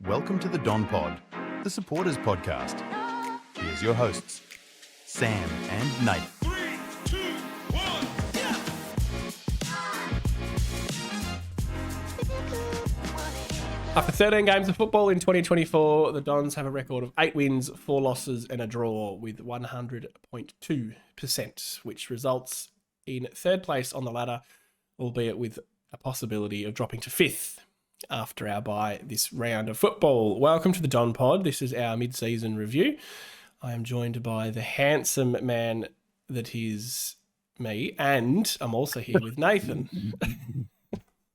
Welcome to the Don Pod, the supporters podcast. Here's your hosts, Sam and Nate. 3, 2, 1, yeah! After 13 games of football in 2024, the Dons have a record of 8 wins, 4 losses and a draw with 100.2%, which results in third place on the ladder, albeit with a possibility of dropping to 5th after our bye this round of football. Welcome to the Don Pod. This is our mid-season review. I am joined by the handsome man that is me, and I'm also here with Nathan.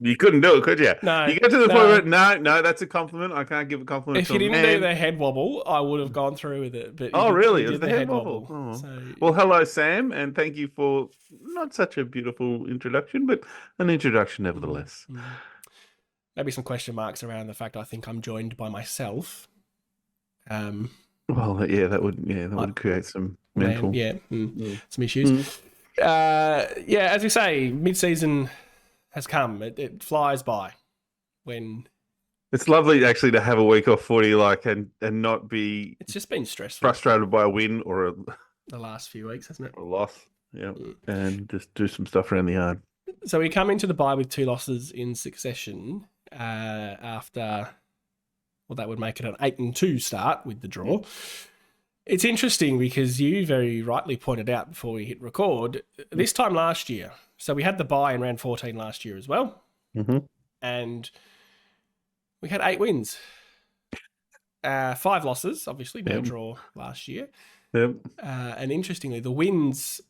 You couldn't do it, could you? No. You get to the point where, no, that's a compliment. I can't give a compliment If to you a didn't man. do the head wobble, I would have gone through with it. But Really? you It was did the head wobble. Oh. So, Well, hello, Sam, and thank you for not such a beautiful introduction, but an introduction nevertheless. maybe some question marks around the fact I think I'm joined by myself. Well, that would create some mental. Some issues. As we say, mid-season has come. It flies by when It's lovely actually to have a week off footy, and not be it's just been stressful. frustrated by a win or The last few weeks, hasn't it? a loss. Yeah, and just do some stuff around the yard. So we come into the bye with 2 losses in succession after, well, that would make it an 8-2 start with the draw. It's interesting because you very rightly pointed out before we hit record, this time last year, so we had the bye in round 14 last year as well, and we had 8 wins. 5 losses, obviously, no draw last year. Yep. And interestingly, the wins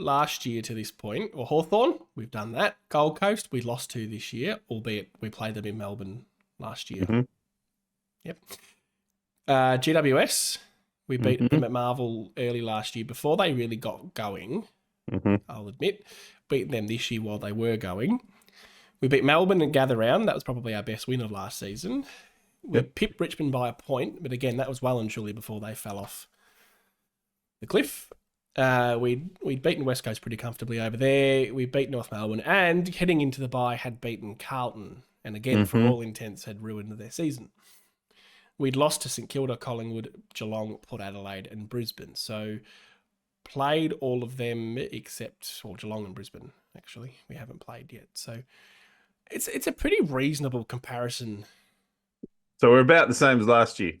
last year to this point, or Hawthorn, we've done that. Gold Coast, we lost to this year, albeit we played them in Melbourne last year. Yep. GWS, we beat them at Marvel early last year before they really got going, I'll admit. Beat them this year while they were going. We beat Melbourne and Gather Round. That was probably our best win of last season. We pipped Richmond by a point, but again, that was well and truly before they fell off the cliff. We'd beaten West Coast pretty comfortably over there. We beat North Melbourne, and heading into the bye had beaten Carlton, and again, for all intents, had ruined their season. We'd lost to St Kilda, Collingwood, Geelong, Port Adelaide and Brisbane. So played all of them except Geelong and Brisbane, actually. We haven't played yet. So it's a pretty reasonable comparison. So we're about the same as last year.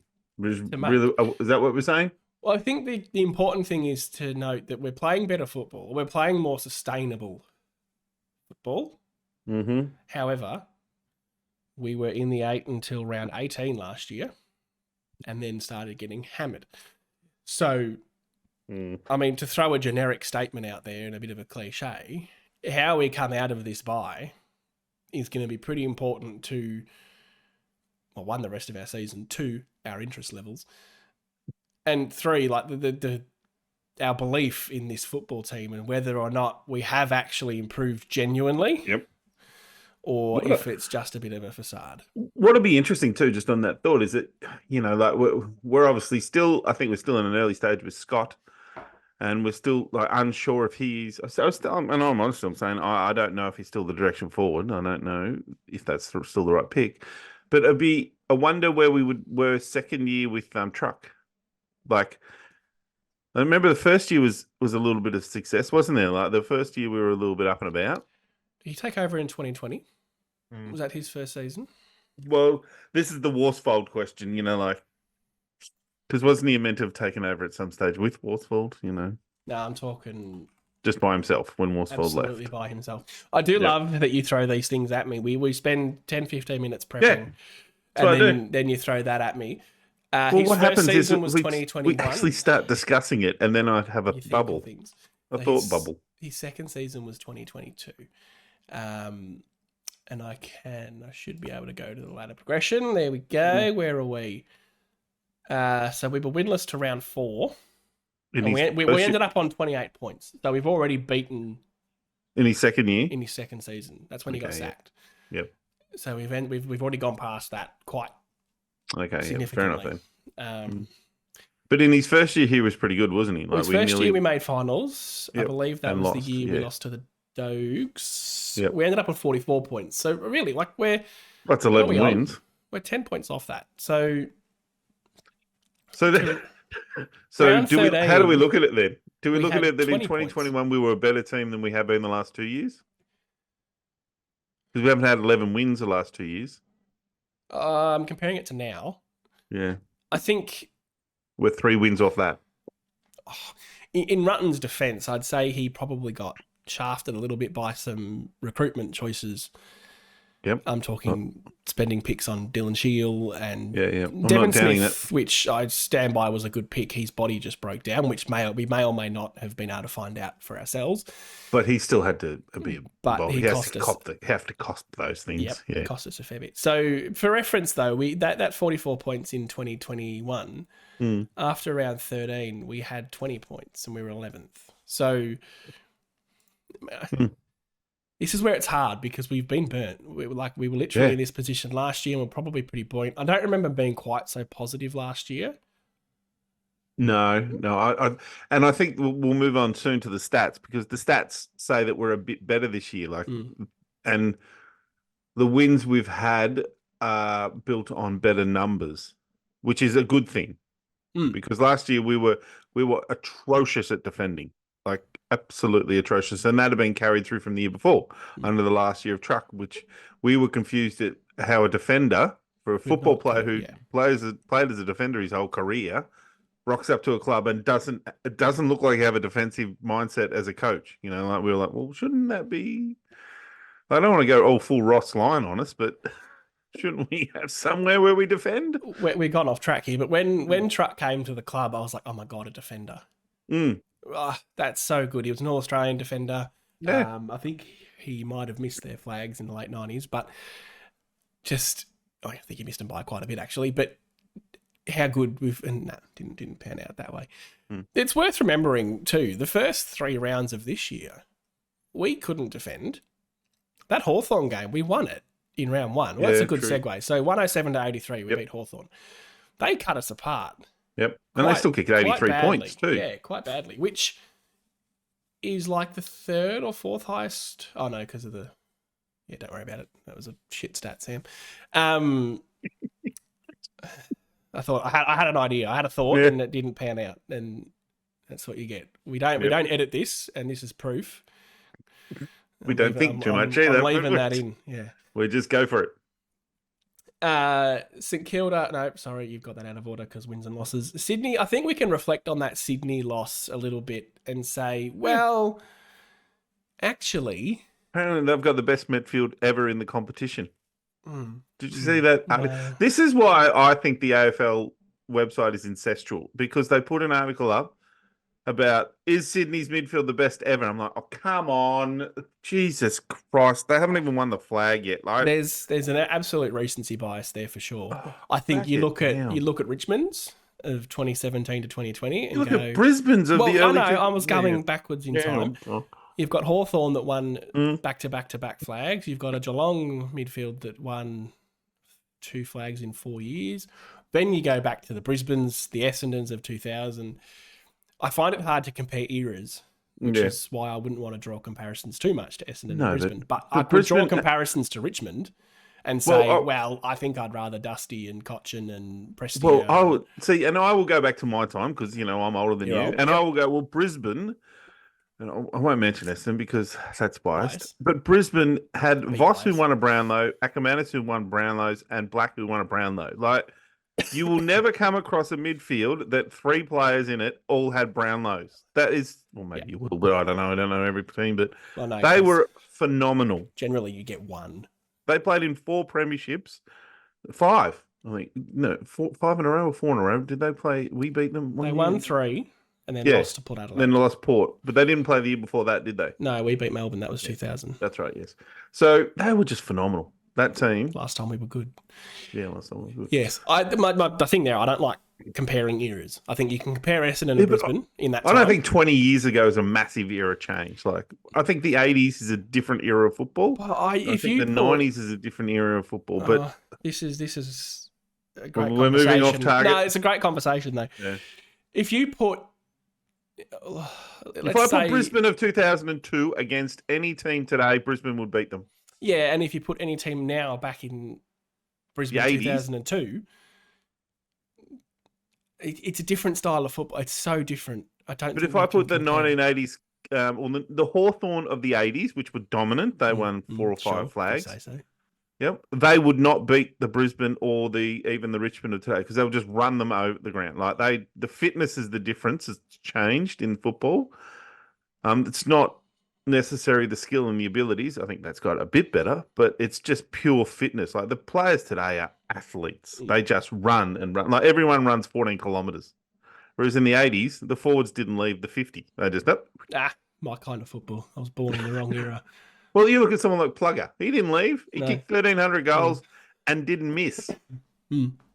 Is that what we're saying? Well, I think the important thing is to note that we're playing better football. We're playing more sustainable football. However, we were in the 8 until round 18 last year and then started getting hammered. So, I mean, to throw a generic statement out there and a bit of a cliche, how we come out of this bye is going to be pretty important to, well, 1, the rest of our season, 2, our interest levels, and 3, like our belief in this football team and whether or not we have actually improved genuinely. Or if it's just a bit of a facade. What'll be interesting too, just on that thought, is that, we're obviously still, I think we're still in an early stage with Scott, and we're still unsure if he's, I'm saying I don't know if he's still the direction forward. I don't know if that's still the right pick, but it'd be a wonder where were second year with Truck. I remember the first year was a little bit of success, wasn't there? Like the first year we were a little bit up and about. Did he take over in 2020? Was that his first season? Well, this is the Worsfold question, because wasn't he meant to have taken over at some stage with Worsfold, No, I'm talking just by himself when Worsfold left. Absolutely by himself. I do love that you throw these things at me. We spend 10, 15 minutes prepping, and then you throw that at me. His what first happens season is was 2021. we actually start discussing it, and then I'd have a bubble, a thought bubble. His second season was 2022. And I should be able to go to the ladder progression. There we go. Where are we? So we were winless to round 4. And we ended up on 28 points. So we've already beaten in his second year. In his second season. That's when he got sacked. Yep. So we've already gone past that quite significantly. Fair enough then. But in his first year, he was pretty good, wasn't he? His first year we made finals. I believe that was the year we lost to the Stokes. Yep. We ended up with 44 points. So really, like That's what are 11 we on? wins. We're 10 points off that. So So round do we? How do we 13, look at it then? Do we we look at had it that in 20 points. 2021 we were a better team than we have been the last 2 years? Because we haven't had 11 wins the last 2 years. I'm comparing it to now. Yeah, I think we're 3 wins off that. in Rutten's defence, I'd say he probably got shafted a little bit by some recruitment choices. Yep. I'm talking spending picks on Dylan Shield and Yeah. I'm Devon not doubting Smith, which I stand by was a good pick. His body just broke down, which we may or may not have been able to find out for ourselves. But he still had to be. But Well, he has cost to us. have to cost those things. Yep, Yeah. it cost us a fair bit. So for reference, though, that 44 points in 2021. After round 13, we had 20 points and we were 11th. So this is where it's hard because we've been burnt. We were literally in this position last year and we're probably pretty buoyant. I don't remember being quite so positive last year. No. I think we'll move on soon to the stats because the stats say that we're a bit better this year. And the wins we've had are built on better numbers, which is a good thing. Because last year we were atrocious at defending, like absolutely atrocious, and that had been carried through from the year before under the last year of truck, which we were confused at how a defender for a football player who played as a defender his whole career rocks up to a club and doesn't look like he have a defensive mindset as a coach. You know, like we were like, well, shouldn't that be? I don't want to go all full Ross line on us, but. Shouldn't we have somewhere where we defend? We've gone off track here, but when Truck came to the club, I was like, oh my God, a defender. That's so good. He was an All-Australian defender. Yeah. I think he might have missed their flags in the late 90s, but I think he missed them by quite a bit actually, but how good didn't pan out that way. It's worth remembering too, the first 3 rounds of this year, we couldn't defend. That Hawthorn game, we won it. In round 1. Well, that's a good segue. So 107 to 83, we beat Hawthorn. They cut us apart. Yep. And they still kicked 83 points too. Yeah, quite badly, which is like the 3rd or 4th highest. Oh, no, because of the... Yeah, don't worry about it. That was a shit stat, Sam. I thought... I had an idea. I had a thought and it didn't pan out. And that's what you get. We don't edit this, and this is proof. We don't think too much either. I'm leaving that in, yeah. We just go for it. St Kilda, no, sorry, you've got that out of order because wins and losses. Sydney, I think we can reflect on that Sydney loss a little bit and say, well, actually... Apparently they've got the best midfield ever in the competition. Did you see that? No. This is why I think the AFL website is ancestral, because they put an article up about, is Sydney's midfield the best ever? I'm like, oh, come on. Jesus Christ. They haven't even won the flag yet. Like, there's an absolute recency bias there for sure. I think you look at Richmond's of 2017 to 2020 and you look at Brisbane's of the early... I was going backwards in time. You've got Hawthorn that won back-to-back flags. You've got a Geelong midfield that won 2 flags in 4 years. Then you go back to the Brisbanes, the Essendons of 2000. I find it hard to compare eras, which is why I wouldn't want to draw comparisons too much to Essendon and Brisbane. But I could draw comparisons to Richmond and say, I think I'd rather Dusty and Cochin and Prestia. Well, I would see, and I will go back to my time because, you know, I'm older than you. And I will go, well, Brisbane, and I won't mention Essendon because that's biased. But Brisbane had Voss who won a Brownlow, Ackermanis who won Brownlows, and Black who won a Brownlow. Like, you will never come across a midfield that 3 players in it all had Brownlows. That is, well, maybe you will, but I don't know. I don't know every team, but they were phenomenal. Generally, you get 1. They played in 4 premierships, 5. I think 5 in a row or 4 in a row. Did they play? We beat them. They won 3 and then lost to Port Adelaide. Then lost Port, but they didn't play the year before that, did they? No, we beat Melbourne. That was 2000. That's right. Yes. So they were just phenomenal. That team. Last time we were good. Yeah, last time we were good. Yes. The thing there, I don't like comparing eras. I think you can compare Essendon and Brisbane in that time. I don't think 20 years ago is a massive era change. Like, I think the 80s is a different era of football. Well, I think the 90s is a different era of football. But this is a great conversation. We're moving off target. No, it's a great conversation, though. Yeah. If you put If I put Brisbane of 2002 against any team today, Brisbane would beat them. Yeah, and if you put any team now back in Brisbane 2002, it's a different style of football. It's so different. But if I put the 1980s, or the Hawthorn of the 80s, which were dominant, they won 4 or 5 flags. Say so. Yep, they would not beat the Brisbane or even the Richmond of today because they would just run them over the ground. Like the fitness is the difference. It's changed in football. It's not necessarily the skill and the abilities. I think that's got a bit better, but it's just pure fitness. Like the players today are athletes. They just run and run. Like everyone runs 14 kilometers. Whereas in the 80s, the forwards didn't leave the 50. They just, nope. My kind of football. I was born in the wrong era. Well, you look at someone like Plugger. He didn't leave. He kicked 1,300 goals and didn't miss.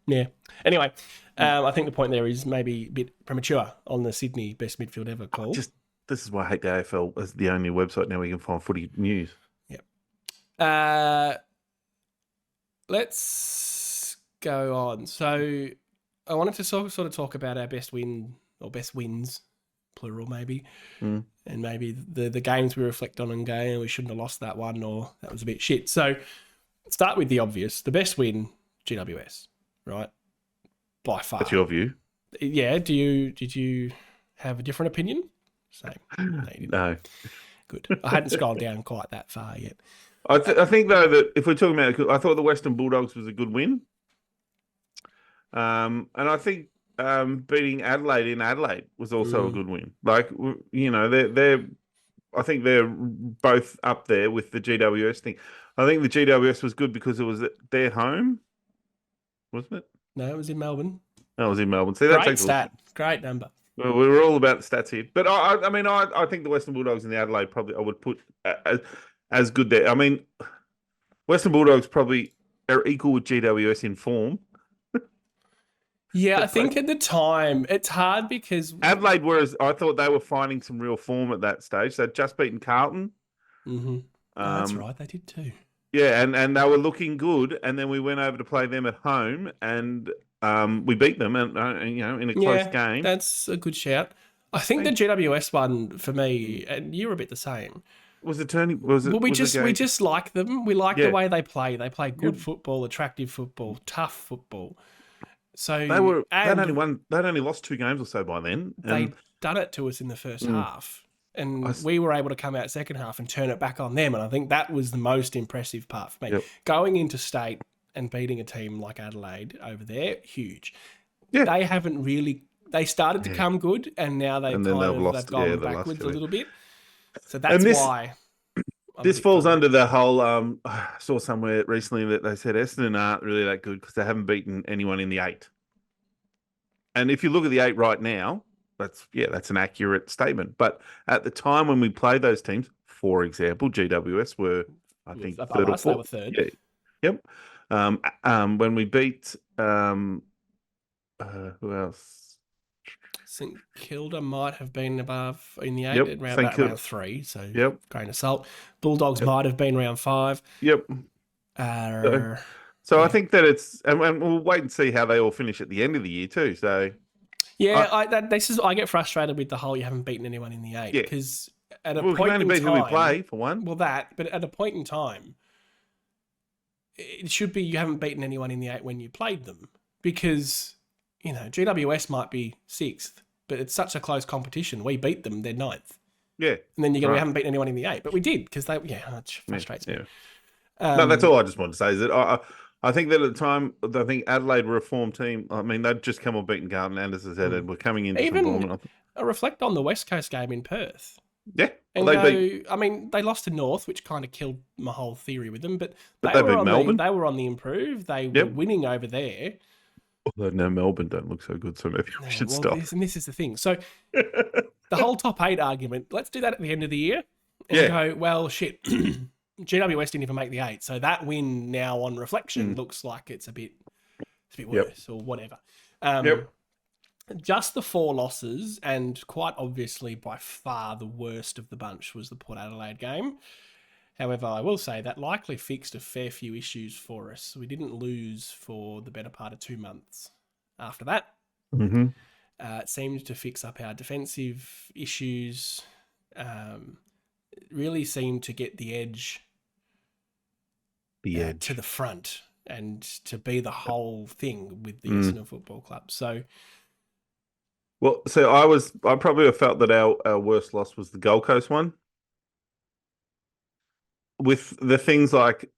Yeah. Anyway, I think the point there is maybe a bit premature on the Sydney best midfield ever call. This is why I hate the AFL as the only website now we can find footy news. Yep. Let's go on. So I wanted to sort of talk about our best win or best wins, plural maybe, and maybe the games we reflect on and go, we shouldn't have lost that one or that was a bit shit. So start with the obvious. The best win, GWS, right? By far. That's your view. Yeah. Did you have a different opinion? Same. No, you didn't. No. Good. I hadn't scrolled down quite that far yet. I think, though, that if we're talking about it, I thought the Western Bulldogs was a good win. And I think beating Adelaide in Adelaide was also a good win. Like, you know, I think they're both up there with the GWS thing. I think the GWS was good because it was at their home, wasn't it? No, it was in Melbourne. No, it was in Melbourne. See, that Great takes stat. Great number. Well, we were all about the stats here. But I mean, I think the Western Bulldogs and the Adelaide probably I would put as good there. I mean, Western Bulldogs probably are equal with GWS in form. Yeah, I think at the time, it's hard because Adelaide, whereas I thought they were finding some real form at that stage. They'd just beaten Carlton. Mm-hmm. That's right, they did too. Yeah, and they were looking good. And then we went over to play them at home and we beat them and you know, in a close game. That's a good shout. I think the GWS one for me, and you were a bit the same. Was it turning? Was it? Well, we just like them. We like the way they play. They play good football, attractive football, tough football. So they'd only lost 2 games or so by then. They'd done it to us in the first half, and we were able to come out second half and turn it back on them. And I think that was the most impressive part for me. Yep. Going into state and beating a team like Adelaide over there, huge. Yeah. They haven't really. They started to come good, and now they've gone backwards a little bit. So that's why. This falls under the whole. I saw somewhere recently that they said Essendon aren't really that good because they haven't beaten anyone in the 8. And if you look at the 8 right now, that's an accurate statement. But at the time when we played those teams, for example, GWS were, I think, third or fourth. They were third. Yeah. Yep. When we beat who else? St Kilda might have been above in the 8 at round 3, so grain of salt. Bulldogs might have been round 5. Yep. So I think that it's, and we'll wait and see how they all finish at the end of the year too. So I get frustrated with the whole you haven't beaten anyone in the 8 because at a point in time, we can only beat who we play for one. Well, but at a point in time, it should be you haven't beaten anyone in the 8 when you played them because you know GWS might be 6th. But it's such a close competition. We beat them, they're 9th. Yeah. And then you go, we haven't beaten anyone in the 8. But we did, because it frustrates me. No, that's all I just wanted to say is that I think that at the time, I think Adelaide were a form team. I mean, they'd just come on beating Carlton, Anders has said, and we're coming into some form. Reflect on the West Coast game in Perth. Yeah. And they lost to North, which kind of killed my whole theory with them. But they were Melbourne. They were on the improve. They were winning over there. Although now Melbourne don't look so good, so maybe we should stop. This is the thing. So the whole top 8 argument, let's do that at the end of the year and go, well, shit, GWS didn't even make the 8. So that win now on reflection looks like it's a bit worse or whatever. Just the 4 losses, and quite obviously by far the worst of the bunch was the Port Adelaide game. However, I will say that likely fixed a fair few issues for us. We didn't lose for the better part of 2 months after that. Mm-hmm. It seemed to fix up our defensive issues. It really seemed to get the edge to the front and to be the whole thing with the Essendon Football Club. So, I probably have felt that our worst loss was the Gold Coast one. With the things like,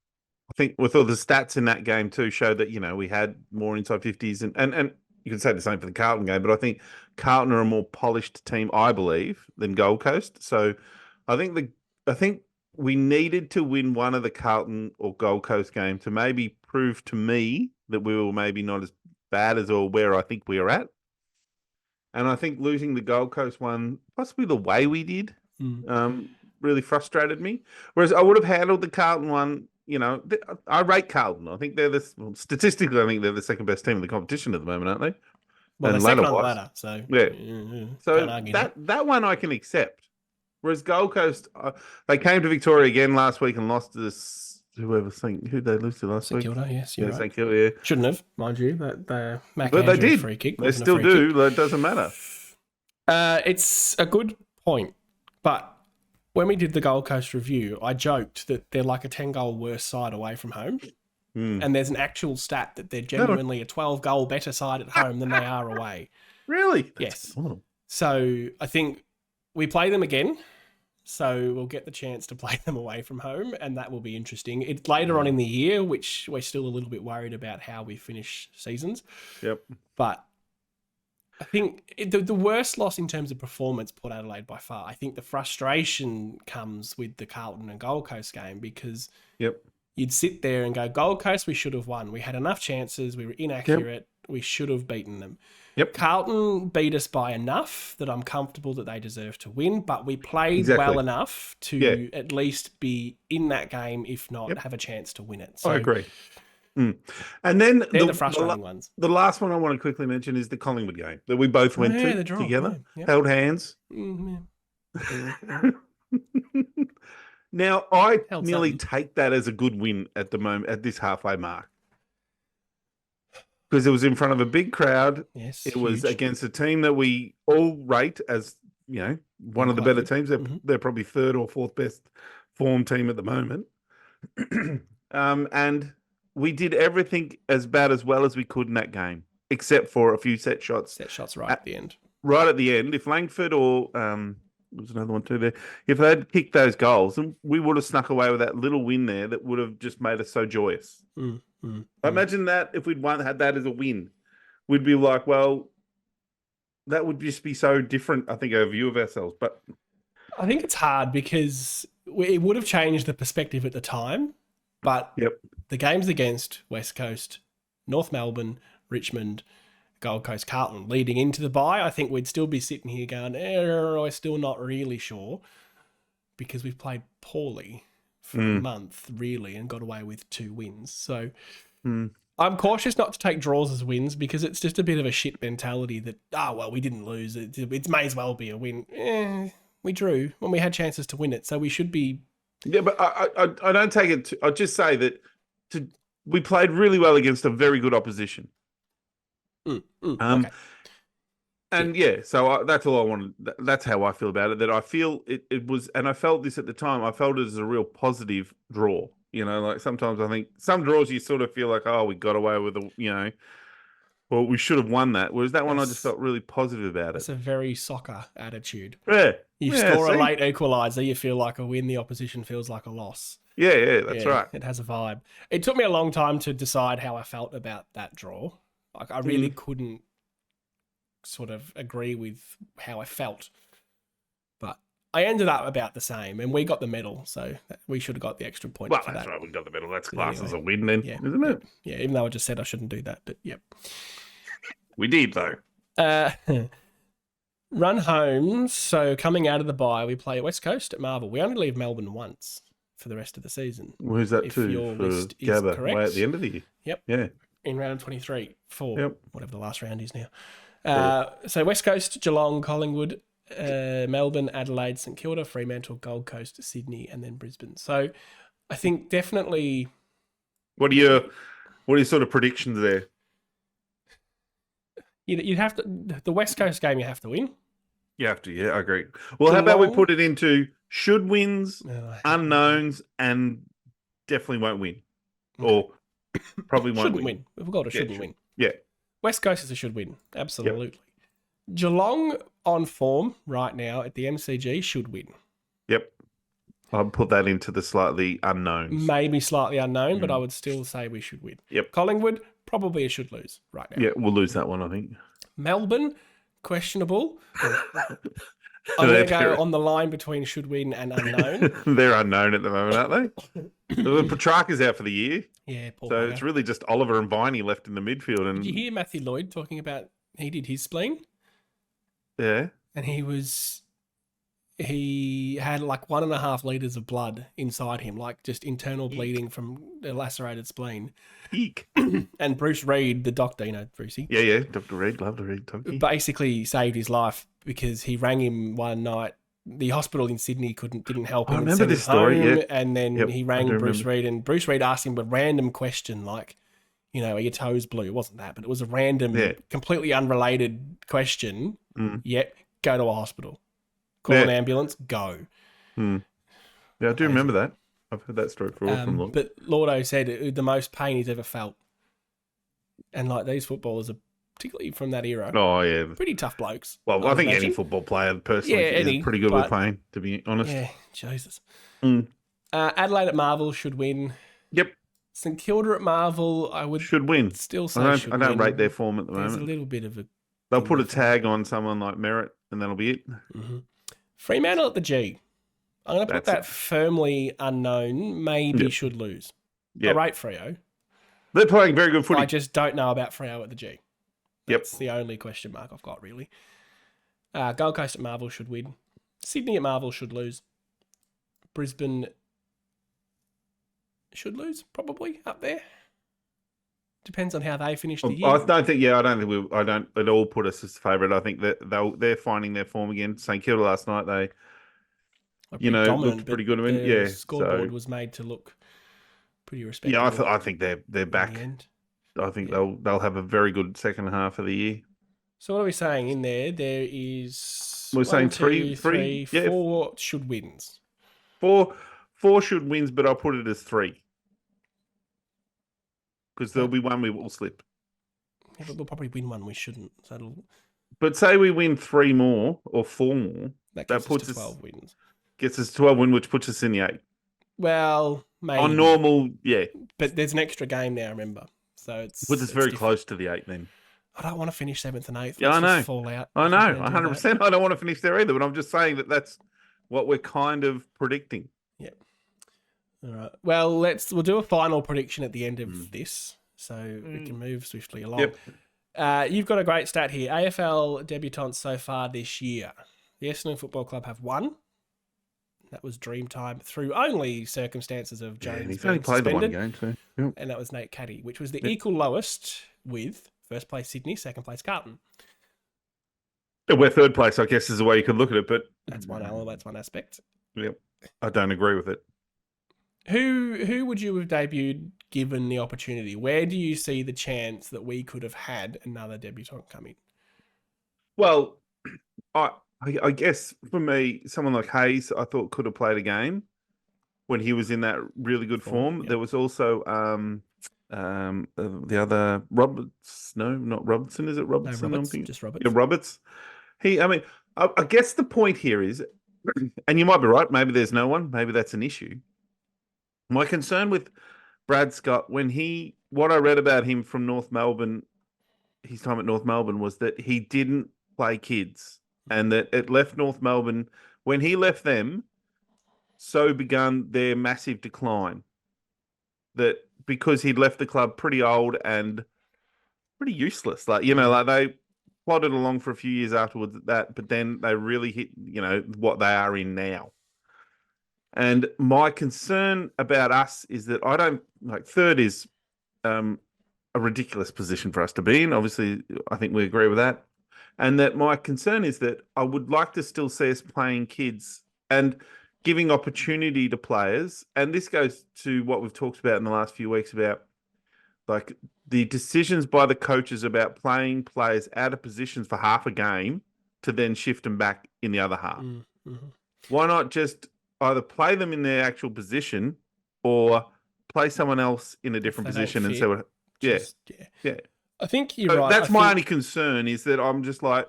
I think with all the stats in that game too showed that, we had more inside 50s and you can say the same for the Carlton game, but I think Carlton are a more polished team, I believe, than Gold Coast. So I think we needed to win one of the Carlton or Gold Coast game to maybe prove to me that we were maybe not as bad as or where I think we are at. And I think losing the Gold Coast one, possibly the way we did, really frustrated me. Whereas I would have handled the Carlton one. I rate Carlton. I think statistically, I think they're the second best team in the competition at the moment, aren't they? well, And they're second on the ladder-wise. ladder, so Yeah. So can't argue that one I can accept. Whereas Gold Coast, they came to Victoria again last week and lost to this who'd they lose to last St week? Kilda, yes, you're right. St Kilda, yeah. Shouldn't have, mind you, but the Mac But they Andrews did. free kick. They still do. It doesn't matter. It's a good point, but when we did the Gold Coast review, I joked that they're like a 10-goal worse side away from home. And there's an actual stat that they're genuinely a 12-goal better side at home than they are away. Really? Yes. Phenomenal. So I think we play them again. So we'll get the chance to play them away from home, and that will be interesting. It's later on in the year, which we're still a little bit worried about how we finish seasons. Yep. But I think the worst loss in terms of performance, Port Adelaide by far. I think the frustration comes with the Carlton and Gold Coast game because you'd sit there and go, Gold Coast, we should have won. We had enough chances. We were inaccurate. We should have beaten them. Yep. Carlton beat us by enough that I'm comfortable that they deserve to win, but we played well enough to at least be in that game, if not have a chance to win it. So I agree. And then they're the frustrating ones. The last one I want to quickly mention is the Collingwood game that we both went to together, held hands. Now, I nearly take that as a good win at the moment, at this halfway mark. Because it was in front of a big crowd. Yes, it was against a team that we all rate as, one of the better teams. They're probably third or fourth best form team at the moment. And we did everything as bad as well as we could in that game, except for a few set shots. Set shots right at the end. Right at the end. If Langford or there's another one too there. If they'd kicked those goals, then we would have snuck away with that little win there that would have just made us so joyous. Imagine that if we'd had that as a win, we'd be like, well, that would just be so different, I think, our view of ourselves. But I think it's hard because it would have changed the perspective at the time. But the games against West Coast, North Melbourne, Richmond, Gold Coast, Carlton, leading into the bye, I think we'd still be sitting here going, we're still not really sure because we've played poorly for a month, really, and got away with 2 wins. So I'm cautious not to take draws as wins because it's just a bit of a shit mentality that, we didn't lose. It may as well be a win. We drew when we had chances to win it, so we should be... Yeah, but I don't take it... I'll just say that we played really well against a very good opposition. Okay. And so that's all I wanted. That's how I feel about it. That I feel it was, and I felt this at the time. I felt it as a real positive draw. Like sometimes I think some draws you sort of feel like, we got away with well, we should have won that. Whereas that one I just felt really positive about it. It's a very soccer attitude. Yeah. You score a late equaliser, you feel like a win. The opposition feels like a loss. Yeah, that's right. It has a vibe. It took me a long time to decide how I felt about that draw. Like I really couldn't sort of agree with how I felt. But I ended up about the same, and we got the medal, so we should have got the extra point for that. That's right, we got the medal. That's class as a win then, isn't it? Yeah, even though I just said I shouldn't do that, but We did, though. Run home, so coming out of the bye, we play West Coast at Marvel. We only leave Melbourne once for the rest of the season. Who's that if to? Your for list Gabba, is correct. way at the end of the year. Yep. Yeah. In round 23 for whatever the last round is now. So West Coast, Geelong, Collingwood, Melbourne, Adelaide, St Kilda, Fremantle, Gold Coast, Sydney, and then Brisbane. So I think definitely... What are your sort of predictions there? You'd have to the West Coast game. You have to win. You have to, yeah, I agree. Well, how about we put it into should wins, unknowns, and definitely won't win, or probably won't shouldn't win. We've got a shouldn't win. Yeah, West Coast is a should win. Absolutely. Yep. Geelong on form right now at the MCG should win. Yep. I'll put that into the slightly unknowns. Maybe slightly unknown, but I would still say we should win. Yep. Collingwood, probably a should lose right now. Yeah, we'll lose that one, I think. Melbourne, questionable. I'm going to go on the line between should win and unknown. They're unknown at the moment, aren't they? Petrarca's out for the year. Yeah, poor So bugger. it's really just Oliver and Viney left in the midfield. And did you hear Matthew Lloyd talking about he did his spleen? Yeah. And he had like 1.5 litres of blood inside him, like just internal bleeding from a lacerated spleen. Eek. And Bruce Reid, the doctor, Brucey. Yeah, Dr. Reid, love to read Tonky. Basically saved his life because he rang him one night. The hospital in Sydney didn't help him. I remember this story, yeah. And then he rang Bruce Reid, and Bruce Reid asked him a random question like, are your toes blue? It wasn't that, but it was a random, completely unrelated question. Yep, go to a hospital. Call an ambulance, go. Yeah, I do remember that. I've heard that story before from Lord. But Lordo said the most pain he's ever felt. And like these footballers are, particularly from that era, pretty tough blokes. Well, I think any football player personally is pretty good with pain, to be honest. Yeah, Jesus. Adelaide at Marvel should win. Yep. St Kilda at Marvel, I would should win. Still say I don't rate their form at the moment. There's a little bit of a... They'll put a tag on someone like Merritt, and that'll be it. Mm-hmm. Fremantle at the G. I'm going to put that firmly unknown. Maybe should lose. I rate Freo. They're playing very good footy. I just don't know about Freo at the G. That's the only question mark I've got, really. Gold Coast at Marvel should win. Sydney at Marvel should lose. Brisbane should lose, probably, up there. Depends on how they finish the year. I don't think it all put us as favourite. I think that they're finding their form again. St Kilda last night, they looked pretty good. The scoreboard was made to look pretty respectable. Yeah, I think they're back. I think they'll have a very good second half of the year. So what are we saying in there? There is we're saying three, 4 should wins. Four should wins, but I'll put it as 3. Because there'll be one we will slip. Yeah, but we'll probably win one we shouldn't. But say we win 3 more or 4 more. That puts us to 12 wins. Gets us 12 wins, which puts us in the 8. Well, maybe. On normal, yeah. But there's an extra game now, remember. So puts us very close to the 8 then. I don't want to finish 7th and 8th. Yeah, I know. Fall out. I know, 100%. I don't want to finish there either, but I'm just saying that's what we're kind of predicting. Yeah. All right. Well, we'll do a final prediction at the end of this, so we can move swiftly along. Yep. You've got a great stat here. AFL debutants so far this year. The Essendon Football Club have 1. That was Dreamtime through only circumstances of Jones he's only played suspended, the one game too. Yep. And that was Nate Caddy, which was the equal lowest with first place Sydney, second place Carlton. We're third place, I guess, is the way you could look at it, but that's one element, that's one aspect. Yep, I don't agree with it. Who would you have debuted given the opportunity? Where do you see the chance that we could have had another debutant come in? Well, I guess for me, someone like Hayes, I thought could have played a game when he was in that really good form. Yep. There was also the other Roberts. No, not Robertson. Is it Robertson? No, Roberts, just Roberts. Yeah, Roberts. I guess the point here is, and you might be right. Maybe there's no one. Maybe that's an issue. My concern with Brad Scott, what I read about him from North Melbourne, his time at North Melbourne, was that he didn't play kids. And that it left North Melbourne, when he left them, so began their massive decline. That because he'd left the club pretty old and pretty useless. They plodded along for a few years afterwards at that, but then they really hit, what they are in now. And my concern about us is that third is a ridiculous position for us to be in. Obviously, I think we agree with that. And that my concern is that I would like to still see us playing kids and giving opportunity to players. And this goes to what we've talked about in the last few weeks about like the decisions by the coaches about playing players out of positions for half a game to then shift them back in the other half. Mm-hmm. Why not just either play them in their actual position or play someone else in a different position and see what? Yeah. I think you're So right. that's my only concern is that I'm just like,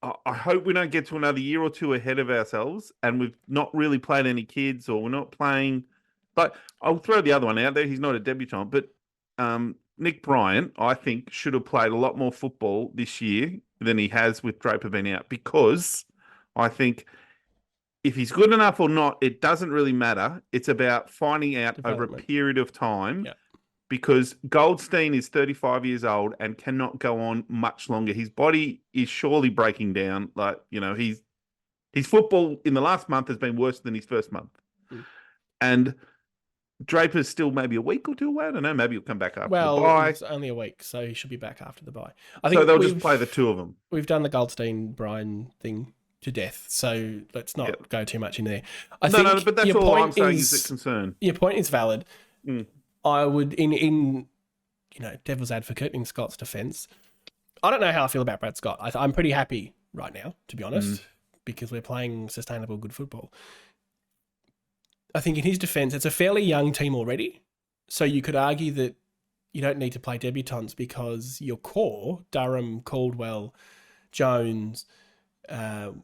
I hope we don't get to another year or two ahead of ourselves and we've not really played any kids or we're not playing. But I'll throw the other one out there. He's not a debutant, but Nick Bryant, I think, should have played a lot more football this year than he has with Draper being out, because I think if he's good enough or not, it doesn't really matter. It's about finding out over a period of time. Yeah. Because Goldstein is 35 years old and cannot go on much longer. His body is surely breaking down. Like, his football in the last month has been worse than his first month. Mm. And Draper's still maybe a week or two away. I don't know. Maybe he'll come back after the Well, bye. it's only a week, so he should be back after the bye. I think So they'll just play the two of them. We've done the Goldstein-Bryan thing to death, so let's not go too much in there. No, but that's all I'm saying is a concern. Your point is valid. Mm. I would, in devil's advocate, in Scott's defence, I don't know how I feel about Brad Scott. I'm pretty happy right now, to be honest, because we're playing sustainable, good football. I think in his defence, it's a fairly young team already, so you could argue that you don't need to play debutants because your core, Durham, Caldwell, Jones,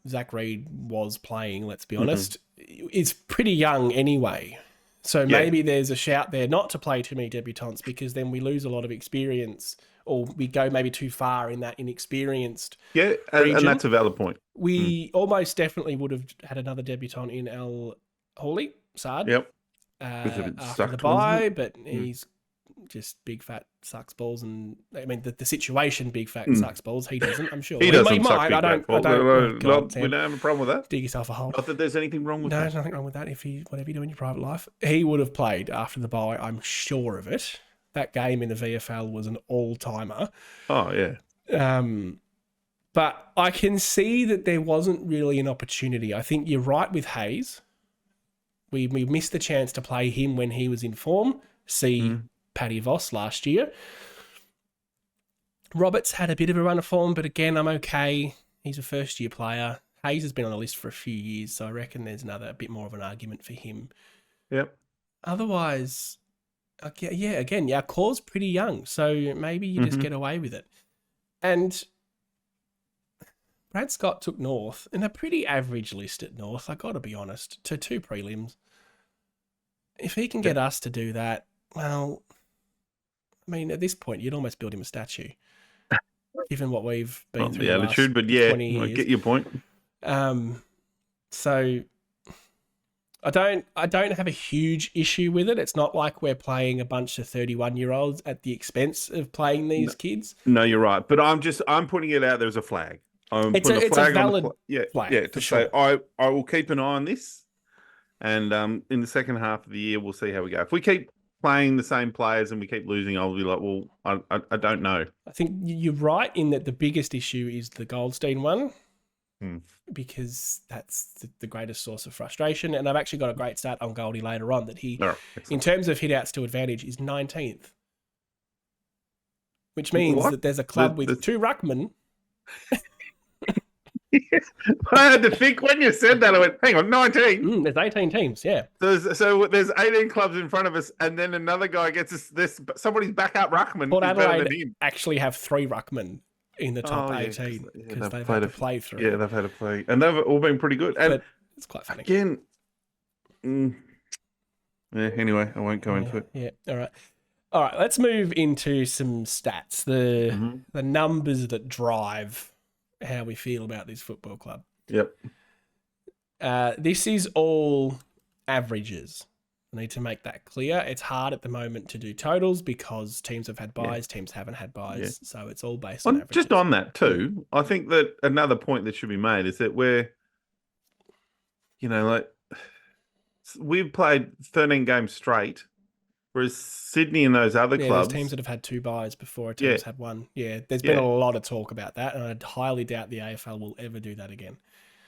Zach Reed was playing, let's be honest, is pretty young anyway. So maybe there's a shout there not to play too many debutants, because then we lose a lot of experience, or we go maybe too far in that inexperienced region. And that's a valid point. We almost definitely would have had another debutant in Al Hawley, Saad. Yep. After the bye, but he's just big fat sucks balls, and I mean the situation big fat sucks balls. He doesn't, I'm sure. He doesn't suck might. big I don't. fat balls. We don't have a problem with that. Dig yourself a hole. Not that there's anything wrong with that. No, there's nothing wrong with that. If whatever you do in your private life, he would have played after the bye. I'm sure of it. That game in the VFL was an all-timer. Oh yeah. But I can see that there wasn't really an opportunity. I think you're right with Hayes. We missed the chance to play him when he was in form. Paddy Voss last year. Roberts had a bit of a run of form, but again, I'm okay. He's a first-year player. Hayes has been on the list for a few years, so I reckon there's a bit more of an argument for him. Yep. Otherwise, again, our core's pretty young, so maybe you just get away with it. And Brad Scott took North in a pretty average list at North, I got to be honest, to 2 prelims. If he can get us to do that, well, I mean, at this point, you'd almost build him a statue, given what we've been through. The attitude, but yeah, I get your point. So I don't have a huge issue with it. It's not like we're playing a bunch of 31-year-olds at the expense of playing these kids. No, you're right. But I'm putting it out there as a flag. It's a valid flag. Yeah, to say I will keep an eye on this. And in the second half of the year, we'll see how we go. If we keep playing the same players and we keep losing, I'll be like, well, I don't know. I think you're right in that the biggest issue is the Goldstein one, because that's the greatest source of frustration. And I've actually got a great stat on Goldie later on that he, in terms of hit-outs to advantage, is 19th. Which means that there's a club with 2 ruckmen. I had to think when you said that. I went, hang on, 19. There's 18 teams, yeah. So there's 18 clubs in front of us, and then another guy gets this. Somebody's backup ruckman. Port Adelaide actually have 3 ruckmen in the top 18 because they've had to play through. Yeah, they've had to play, and they've all been pretty good. And but it's quite funny. Again, anyway, I won't go into it. Yeah, all right. Let's move into some stats. The numbers that drive how we feel about this football club. Yep. This is all averages. I need to make that clear. It's hard at the moment to do totals because teams have had buys, teams haven't had buys, so it's all based on averages. Just on that too, I think that another point that should be made is that we've played 13 games straight, whereas Sydney and those other clubs... there's teams that have had 2 buys before a team's had 1. Yeah, there's been a lot of talk about that, and I highly doubt the AFL will ever do that again.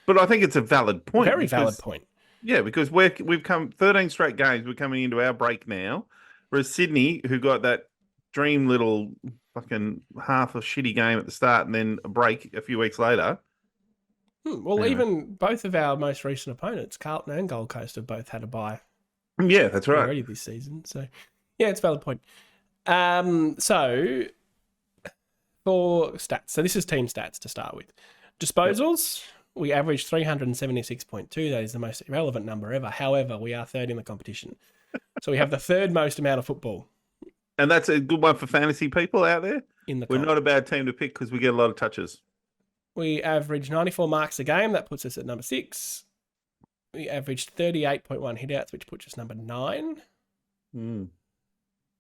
But I think it's a valid point. Very valid point. Yeah, because we've come 13 straight games. We're coming into our break now, whereas Sydney, who got that dream little fucking half a shitty game at the start and then a break a few weeks later. Well, Anyway. even both of our most recent opponents, Carlton and Gold Coast, have both had a bye Yeah, that's right. already this season. So, yeah, it's a valid point. So, for stats, so this is team stats to start with. Disposals, we averaged 376.2. That is the most irrelevant number ever. However, we are third in the competition. So we have the third most amount of football. And that's a good one for fantasy people out there. We're not a bad team to pick because we get a lot of touches. We average 94 marks a game. That puts us at number 6. We averaged 38.1 hitouts, which puts us number 9.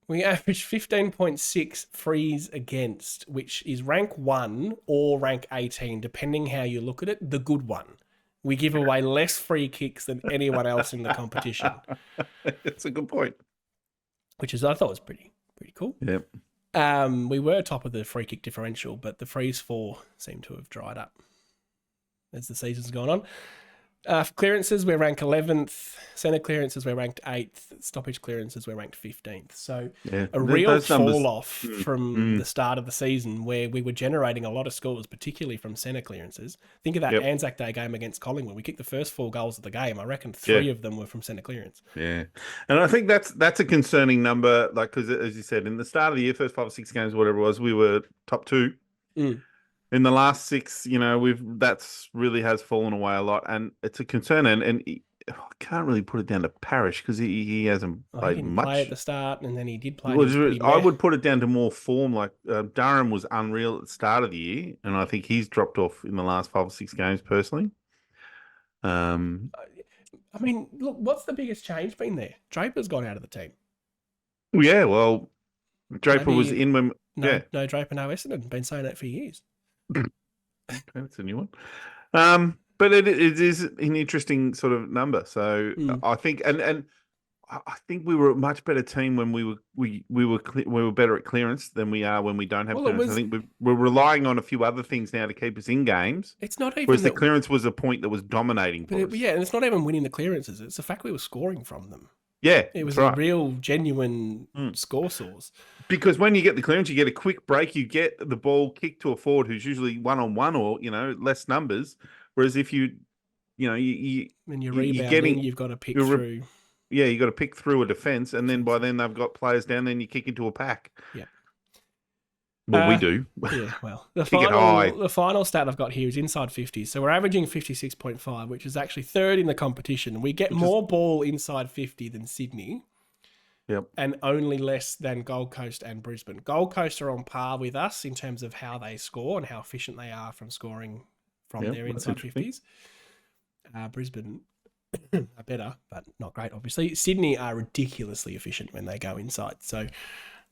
We averaged 15.6 frees against, which is rank 1 or rank 18, depending how you look at it, the good one. We give away less free kicks than anyone else in the competition. That's a good point. Which is, I thought was pretty cool. Yep. We were top of the free kick differential, but the frees for seem to have dried up as the season's gone on. For clearances, we're ranked 11th. Centre clearances, we're ranked 8th. Stoppage clearances, we're ranked 15th. So a real fall-off from the start of the season where we were generating a lot of scores, particularly from centre clearances. Think of that Anzac Day game against Collingwood. We kicked the first 4 goals of the game. I reckon 3 of them were from centre clearance. Yeah. And I think that's a concerning number, like, because as you said, in the start of the year, first 5 or 6 games, whatever it was, we were top 2. In the last 6, that's really has fallen away a lot, and it's a concern. And I can't really put it down to Parrish because he hasn't played he didn't much. Play at the start, and then he did play. I would put it down to more form. Like Durham was unreal at the start of the year, and I think he's dropped off in the last 5 or 6 games personally. I mean, look, what's the biggest change been there? Draper's gone out of the team. Yeah, well, Draper was in when. No Draper, no Essendon. Been saying that for years. Okay, that's a new one. But it is an interesting sort of number. So I think, and I think we were a much better team when we were better at clearance than we are when we don't have clearance. I think we're relying on a few other things now to keep us in games. It's not even whereas the clearance was a point that was dominating for us. Yeah, and it's not even winning the clearances. It's the fact we were scoring from them. Yeah, it was a real, genuine score source. Because when you get the clearance, you get a quick break. You get the ball kicked to a forward who's usually 1-on-1 or less numbers. Whereas if when you're rebounding, you've got to pick through. Yeah, you got to pick through a defense, and then by then they've got players down. Then you kick into a pack. Yeah. Well, we do. Yeah, well, the final stat I've got here is inside 50. So we're averaging 56.5, which is actually third in the competition. We get more ball inside 50 than Sydney. Yep. And only less than Gold Coast and Brisbane. Gold Coast are on par with us in terms of how they score and how efficient they are from scoring from their inside 50s. Brisbane are better, but not great, obviously. Sydney are ridiculously efficient when they go inside. So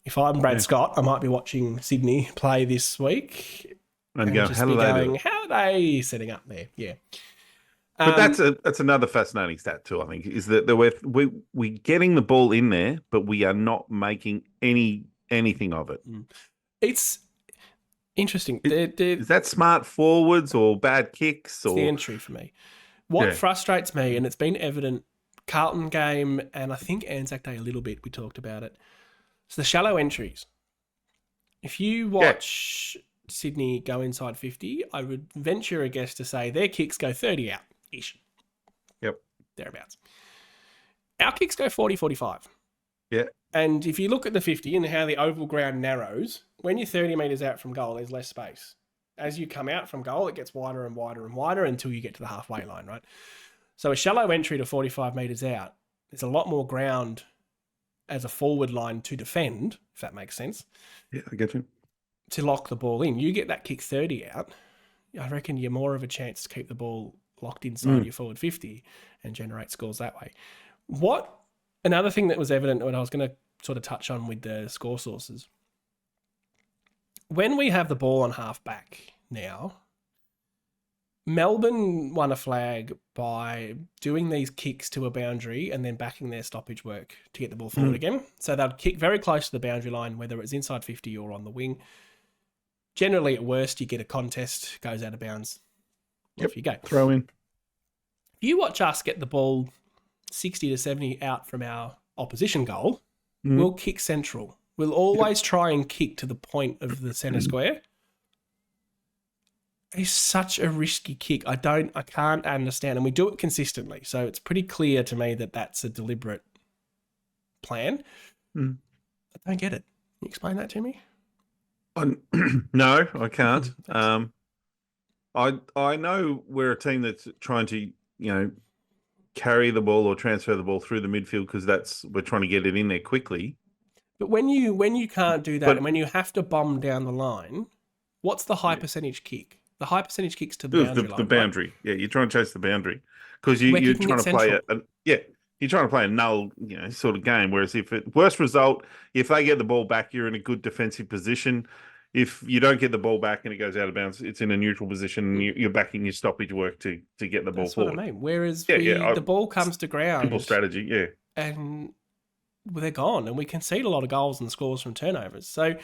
if I'm Brad Scott, I might be watching Sydney play this week and go, how are they setting up there? Yeah. But that's another fascinating stat too, I think, is that we're getting the ball in there, but we are not making anything of it. It's interesting. Is that smart forwards or bad kicks? It's the entry for me. What frustrates me, and it's been evident Carlton game and I think Anzac Day a little bit, we talked about it, it's the shallow entries. If you watch Sydney go inside 50, I would venture a guess to say their kicks go 30 out-ish. Yep. Thereabouts. Our kicks go 40, 45. Yeah. And if you look at the 50 and how the oval ground narrows, when you're 30 metres out from goal, there's less space. As you come out from goal, it gets wider and wider and wider until you get to the halfway line, right? So a shallow entry to 45 metres out, there's a lot more ground as a forward line to defend, if that makes sense. Yeah, I get you. To lock the ball in. You get that kick 30 out, I reckon you're more of a chance to keep the ball locked inside your forward 50 and generate scores that way. Another thing that was evident when I was going to sort of touch on with the score sources, when we have the ball on half back now, Melbourne won a flag by doing these kicks to a boundary and then backing their stoppage work to get the ball forward again. So they'd kick very close to the boundary line, whether it's inside 50 or on the wing. Generally, at worst, you get a contest, goes out of bounds. Off you go. Throw in. If you watch us get the ball 60 to 70 out from our opposition goal, we'll kick central. will always try and kick to the point of the centre square. It's such a risky kick. I can't understand. And we do it consistently. So it's pretty clear to me that that's a deliberate plan. Mm. I don't get it. Can you explain that to me? No, I can't. I know we're a team that's trying to, carry the ball or transfer the ball through the midfield because we're trying to get it in there quickly. But when you can't do that and when you have to bomb down the line, what's the high percentage kick? The high percentage kick's to the boundary line. The boundary. Right? Yeah, you're trying to chase the boundary because you're trying to play you're trying to play a null, sort of game. Whereas worst result, if they get the ball back, you're in a good defensive position. If you don't get the ball back and it goes out of bounds, it's in a neutral position and you're backing your stoppage work to get the ball forward. That's what I mean. Whereas the ball comes to ground. Simple strategy, yeah. And they're gone and we concede a lot of goals and scores from turnovers. So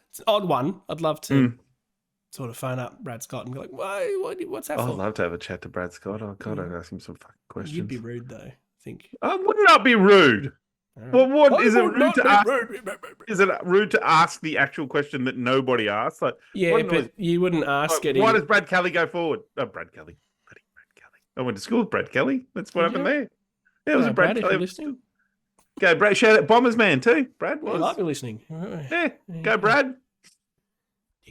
it's an odd one. I'd love to sort of phone up Brad Scott and be like, what's that for? I'd love to have a chat to Brad Scott. Oh, God, I'd ask him some fucking questions. You'd be rude, though, I think. I would not be rude. Well, what is it rude to ask? Is it rude to ask the actual question that nobody asks? Like, but you wouldn't ask it. Why does Brad Kelly go forward? Oh, Brad Kelly. Brad Kelly. I went to school with Brad Kelly. That's what happened there. Yeah, it was a Brad Kelly. Listening? Go, Brad. Shout out Bombers man too. Brad was. You might be listening. Yeah. Go, Brad.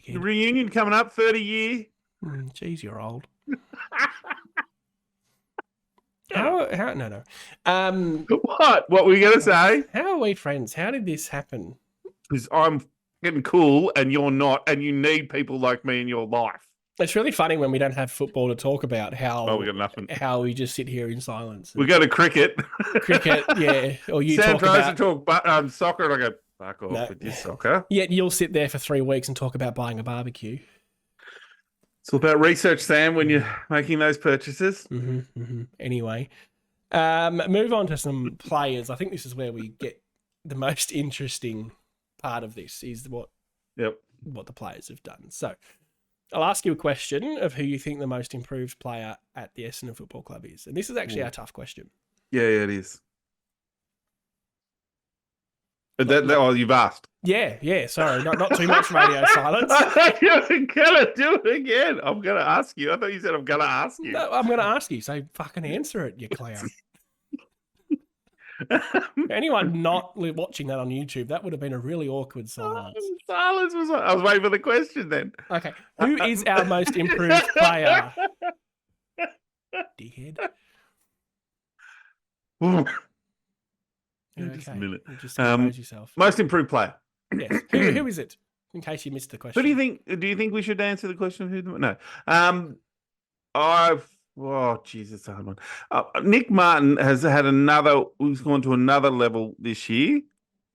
The reunion coming up, 30 year. Jeez, you're old. How? No. What were you going to say? How are we friends? How did this happen? Because I'm getting cool and you're not, and you need people like me in your life. It's really funny when we don't have football to talk about how we got nothing. How we just sit here in silence. We go to cricket. Cricket, yeah. Or you Sam talk tries about... to talk soccer and I go, fuck off with your soccer. Yet you'll sit there for 3 weeks and talk about buying a barbecue. It's all about research, Sam, when you're making those purchases. Anyway, move on to some players. I think this is where we get the most interesting part of this, is what the players have done. So I'll ask you a question of who you think the most improved player at the Essendon Football Club is. And this is actually a tough question. Yeah, it is. You've asked. Yeah. Sorry, not too much radio silence. You're gonna do it again. I'm gonna ask you. I thought you said I'm gonna ask you. No, I'm gonna ask you. So fucking answer it, you clown. Anyone not watching that on YouTube, that would have been a really awkward silence. Silence was. I was waiting for the question then. Okay, who is our most improved player? Dickhead. Just a minute. Just compose yourself. Most improved player. Yes. Who is it? In case you missed the question. Who do you think? Do you think we should answer the question of who? No. Jesus, a hard one. Nick Martin has had who's gone to another level this year.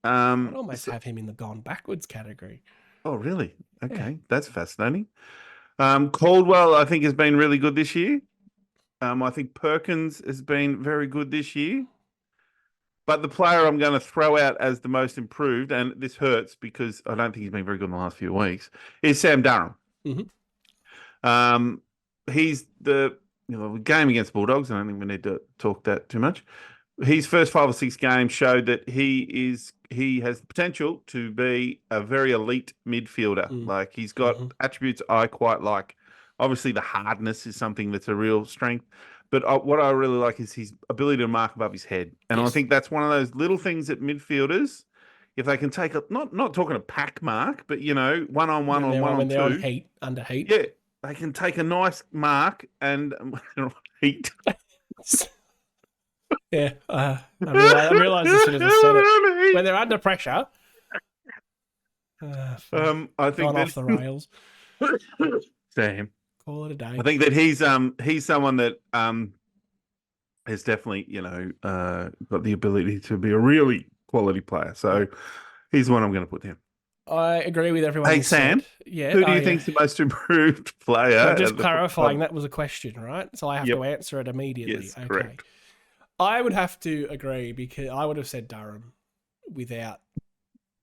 I'd almost have him in the gone backwards category. Oh, really? Okay, yeah. That's fascinating. Caldwell, I think, has been really good this year. I think Perkins has been very good this year. But the player I'm going to throw out as the most improved, and this hurts because I don't think he's been very good in the last few weeks, is Sam Durham. He's the game against Bulldogs. I don't think we need to talk that too much. His first 5 or 6 games showed that he has potential to be a very elite midfielder. Like, he's got attributes I quite like. Obviously, the hardness is something that's a real strength. But what I really like is his ability to mark above his head. And I think that's one of those little things that midfielders, if they can take not talking a pack mark, but, one-on-one or one-on-two. They're on heat, under heat. Yeah, they can take a nice mark and heat. Yeah, I realised as soon as I said it. When they're under pressure. I think gone off the rails. Sam. Call it a day. I think that he's someone that has definitely got the ability to be a really quality player. So he's the one I'm going to put down. I agree with everyone. Hey Sam, who do you think's the most improved player? I'm just clarifying that was a question, right? So I have to answer it immediately. Yes, correct. I would have to agree because I would have said Durham without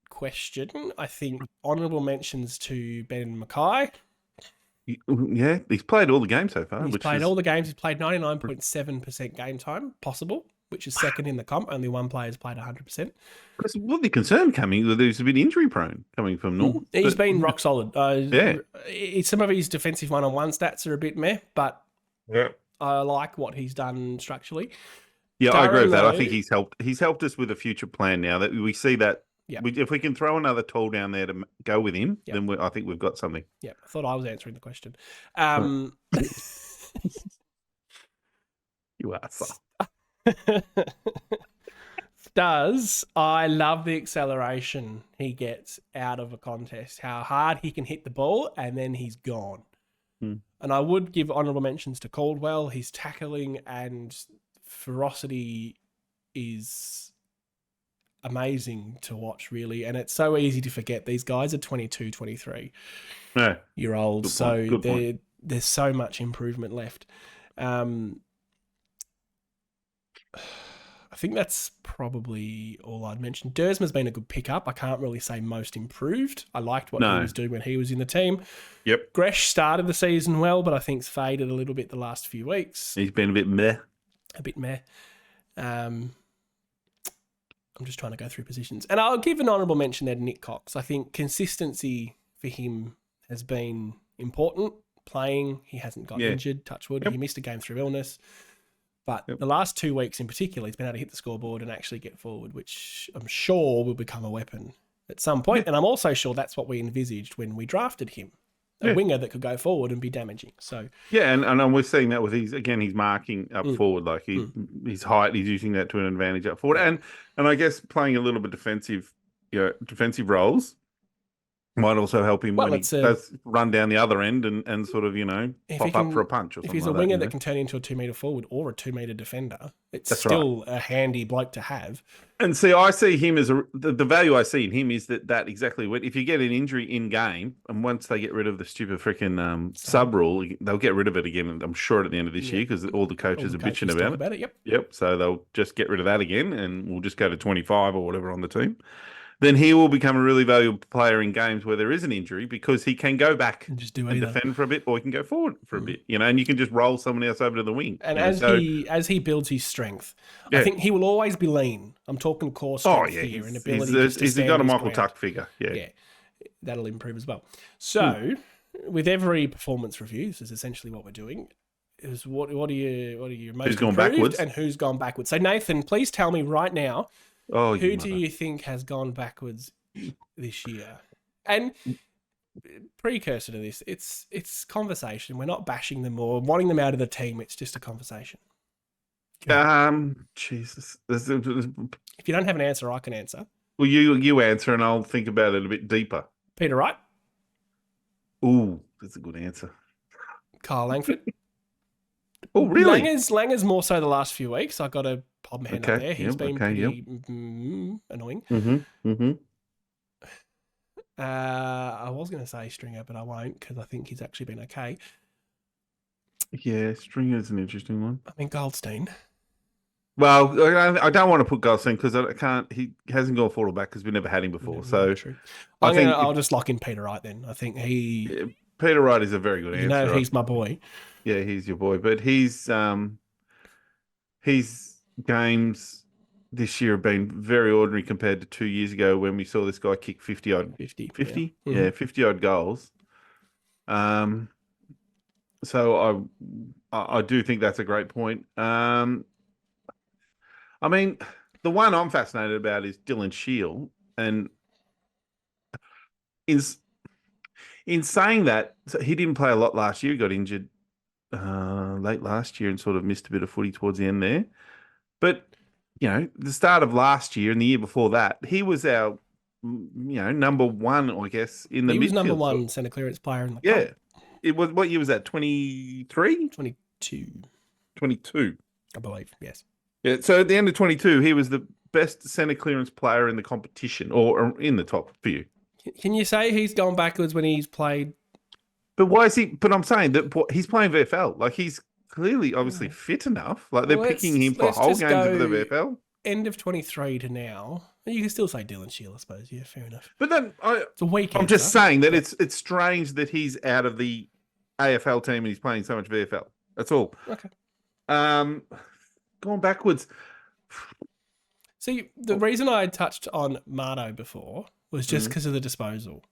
question. I think honourable mentions to Ben Mackay. Yeah, he's played all the games so far. He's played all the games. He's played 99.7% game time possible. which is second in the comp. Only one player's played 100%. It's a bloody concern coming that he's a bit injury prone coming from North. He's been rock solid. Yeah. Some of his defensive one-on-one stats are a bit meh, but Yeah. I like what he's done structurally. Yeah, I agree with that. I though- think he's helped us with a future plan now that we see that. Yeah. If we can throw another tool down there to go with him, Yeah. then I think we've got something. Yeah, I thought I was answering the question. You are so. I love the acceleration he gets out of a contest, how hard he can hit the ball, and then he's gone. And I would give honourable mentions to Caldwell. His tackling and ferocity is amazing to watch, really. And it's so easy to forget these guys are 22, 23 year olds. So there's so much improvement left. I think that's probably all I'd mention. Dersma's been a good pickup. I can't really say most improved. I liked what he was doing when he was in the team. Yep. Gresh started the season well, but I think's faded a little bit the last few weeks. He's been a bit meh. I'm just trying to go through positions. And I'll give an honourable mention there to Nick Cox. I think consistency for him has been important. Playing, he hasn't got injured, touch wood. He missed a game through illness. But the last 2 weeks in particular, he's been able to hit the scoreboard and actually get forward, which I'm sure will become a weapon at some point. And I'm also sure that's what we envisaged when we drafted him. A winger that could go forward and be damaging. So and we're seeing that with his marking up forward, like his height, he's using that to an advantage up forward, and I guess playing a little bit defensive roles might also help him when he does run down the other end and sort of pop up for a punch or something. If he's a winger that can turn into a 2 metre forward or a 2 metre defender, it's still a handy bloke to have. And see, I see him as the value I see in him is that exactly what if you get an injury in game, and once they get rid of the stupid freaking sub rule, they'll get rid of it again. I'm sure at the end of this year because all the coaches are bitching about it. Yep. So they'll just get rid of that again, and we'll just go to 25 or whatever on the team. Then he will become a really valuable player in games where there is an injury because he can go back and just defend for a bit, or he can go forward for a bit, and you can just roll someone else over to the wing. And as he builds his strength, I think he will always be lean. I'm talking core strength here and ability. He's got a Michael Tuck figure. Yeah, that'll improve as well. So, with every performance review, this is essentially what we're doing. Is what are you most who's gone improved backwards and who's gone backwards? So Nathan, please tell me right now. Who do you think has gone backwards this year? And precursor to this, it's conversation. We're not bashing them or wanting them out of the team. It's just a conversation. Jesus. If you don't have an answer, I can answer. Well, you answer, and I'll think about it a bit deeper. Peter Wright. Ooh, that's a good answer. Kyle Langford. Oh, really? Langer's more so the last few weeks. I got to pop my hand up there. He's been pretty annoying. I was going to say Stringer, but I won't because I think he's actually been okay. Yeah, Stringer's an interesting one. I mean, Goldstein. Well, I don't want to put Goldstein because I can't. He hasn't gone forward back because we never had him before. So true. I'll just lock in Peter Wright then. I think Peter Wright is a very good answer. He's my boy. Yeah, he's your boy. But his games this year have been very ordinary compared to 2 years ago when we saw this guy kick 50 odd 50 odd goals. So I do think that's a great point. I mean, the one I'm fascinated about is Dylan Shield, and in saying that, so he didn't play a lot last year. He got injured late last year and sort of missed a bit of footy towards the end there. But the start of last year and the year before that, he was our number one, I guess, in the midfield. He was number one centre clearance player in the cup. It was, what year was that? 23? 22. I believe, yes. Yeah, so at the end of 22, he was the best centre clearance player in the competition, or in the top few. Can you say he's gone backwards when he's played? But why is he? But I'm saying that he's playing VFL. Like, he's clearly, obviously fit enough. Like, they're picking him for whole games of the VFL. End of 23 to now. You can still say Dylan Shield, I suppose. Yeah, fair enough. But then it's a weak I'm just saying that it's strange that he's out of the AFL team and he's playing so much VFL. That's all. Okay. Going backwards, See, the reason I touched on Marno before was just Mm-hmm. because of the disposal.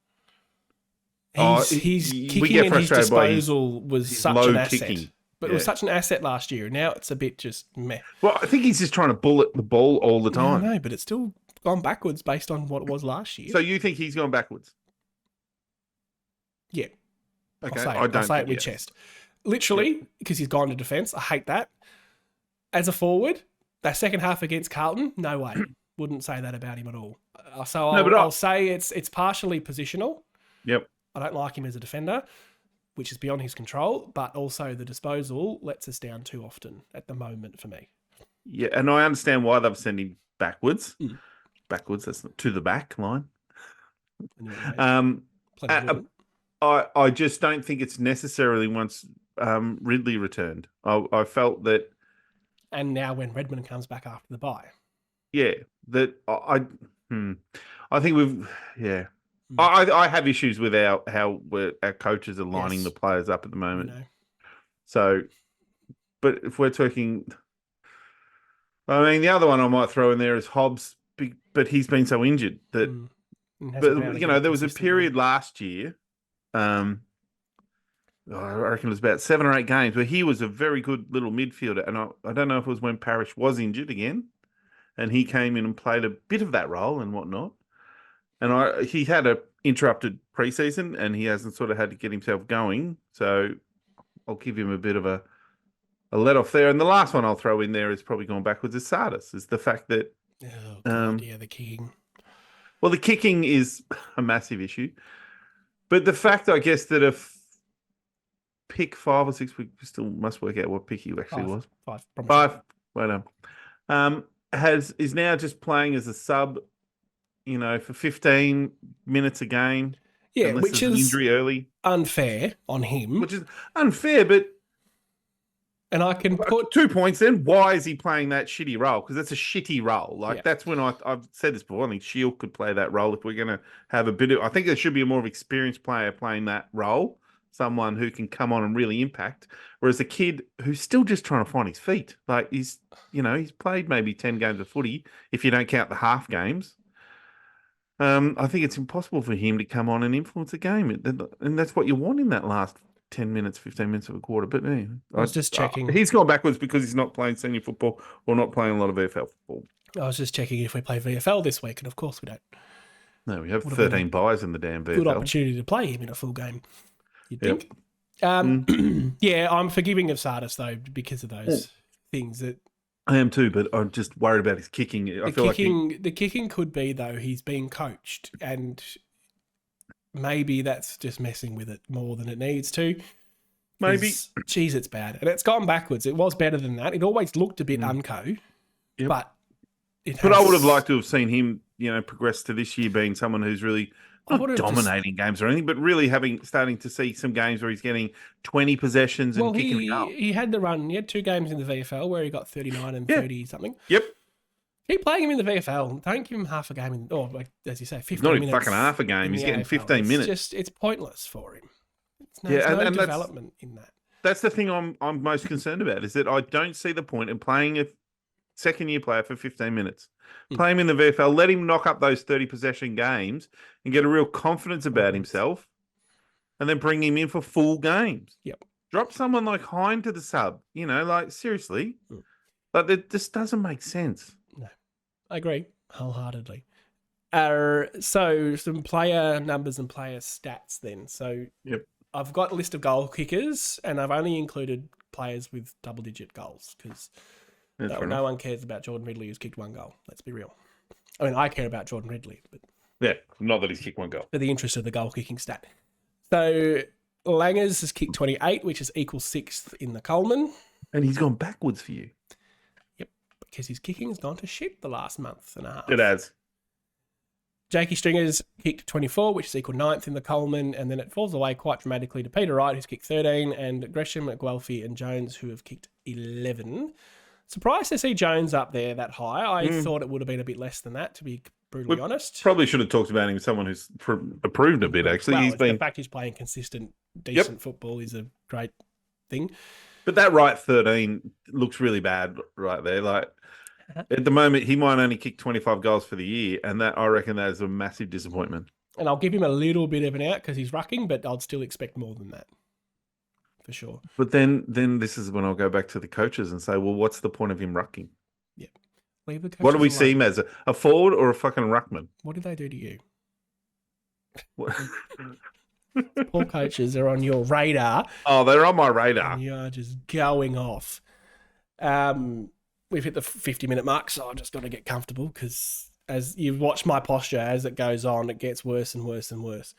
His We kicking get and his frustrated by disposal was his such low an asset. kicking. But it was such an asset last year. Now it's a bit just meh. Well, I think he's just trying to bullet the ball all the Yeah, I time. know, but it's still gone backwards based on what it was last year. So you think he's gone backwards? Yeah. Okay, I'll say it with chest. Literally, because he's gone to defence. I hate that. As a forward, that second half against Carlton, no way. Wouldn't say that about him at all. So I'll say it's partially positional. Yep. I don't like him as a defender, which is beyond his control, but also the disposal lets us down too often at the moment for me. Yeah, and I understand why they've sent him backwards. Mm. Backwards, that's to the back line. I just don't think it's necessarily once Ridley returned. I felt that. And now when Redmond comes back after the bye. Yeah, that I think we've I have issues with how our coaches are lining the players up at the moment. So, but if we're talking, I mean, the other one I might throw in there is Hobbs, but he's been so injured that. But there was a period last year. I reckon it was about 7 or 8 games where he was a very good little midfielder, and I don't know if it was when Parrish was injured again. And he came in and played a bit of that role and whatnot. And he had a interrupted preseason and he hasn't sort of had to get himself going. So I'll give him a bit of a let off there. And the last one I'll throw in there is probably going backwards is Sardis, is the fact that the kicking. Well, the kicking is a massive issue. But the fact, I guess, that if pick 5 or 6, we still must work out what pick he actually was. 5. Well done. Is now just playing as a sub, for 15 minutes a game. Yeah, which is injury early. Unfair on him. Which is unfair, but and I can put 2 points in. Why is he playing that shitty role? Because that's a shitty role. That's when I've said this before. I think Shield could play that role if we're going to have a bit of. I think there should be a more experienced player playing that role. Someone who can come on and really impact, whereas a kid who's still just trying to find his feet. Like he's played maybe 10 games of footy if you don't count the half games. I think it's impossible for him to come on and influence a game, and that's what you want in that last 10 minutes, 15 minutes of a quarter. But I was just checking. He's gone backwards because he's not playing senior football or not playing a lot of VFL football. I was just checking if we play VFL this week, and of course we don't. No, we have 13 buys in the damn VFL. Good opportunity to play him in a full game. You'd think. Yeah, I'm forgiving of Sardis though because of those things that I am too, but I'm just worried about his kicking. The kicking could be though he's being coached, and maybe that's just messing with it more than it needs to. Maybe, geez, it's bad, and it's gone backwards. It was better than that. It always looked a bit unco, but I would have liked to have seen him, progress to this year being someone who's really. Not dominating games or anything, but really starting to see some games where he's getting 20 possessions and kicking it up. He had the run. He had 2 games in the VFL where he got 39 and 30 something. Yep. Keep playing him in the VFL. Don't give him half a game, as you say, 15 not minutes. Not even fucking half a game. He's getting 15 minutes. It's pointless for him. There's no development in that. That's the thing I'm most concerned about is that I don't see the point in playing a second-year player for 15 minutes. Play him in the VFL, let him knock up those 30 possession games and get a real confidence about himself, and then bring him in for full games. Yep. Drop someone like Hine to the sub, seriously. Like, that just doesn't make sense. No, I agree wholeheartedly. So some player numbers and player stats then. So I've got a list of goal kickers, and I've only included players with double-digit goals because no one cares about Jordan Ridley who's kicked 1 goal. Let's be real. I mean, I care about Jordan Ridley, but not that he's kicked 1 goal. For the interest of the goal kicking stat. So Langers has kicked 28, which is equal 6th in the Coleman. And he's gone backwards for you. Yep, because his kicking has gone to shit the last month and a half. It has. Jakey Stringer's kicked 24, which is equal 9th in the Coleman, and then it falls away quite dramatically to Peter Wright, who's kicked 13, and Gresham, Guelphy, and Jones, who have kicked 11. Surprised to see Jones up there that high. I thought it would have been a bit less than that, to be brutally honest. Probably should have talked about him as someone who's improved a bit, actually. The fact he's playing consistent, decent football is a great thing. But that right 13 looks really bad right there. Like, At the moment, he might only kick 25 goals for the year, and that I reckon that is a massive disappointment. And I'll give him a little bit of an out because he's rucking, but I'd still expect more than that. For sure. But then this is when I'll go back to the coaches and say, well, what's the point of him rucking? Yep. Leave the coaches What do we alone. see him as? A forward or a fucking ruckman? What did they do to you? What? Poor coaches are on your radar. Oh, they're on my radar. And you are just going off. We've hit the 50-minute mark, so I've just got to get comfortable because as you watch my posture as it goes on, it gets worse and worse and worse.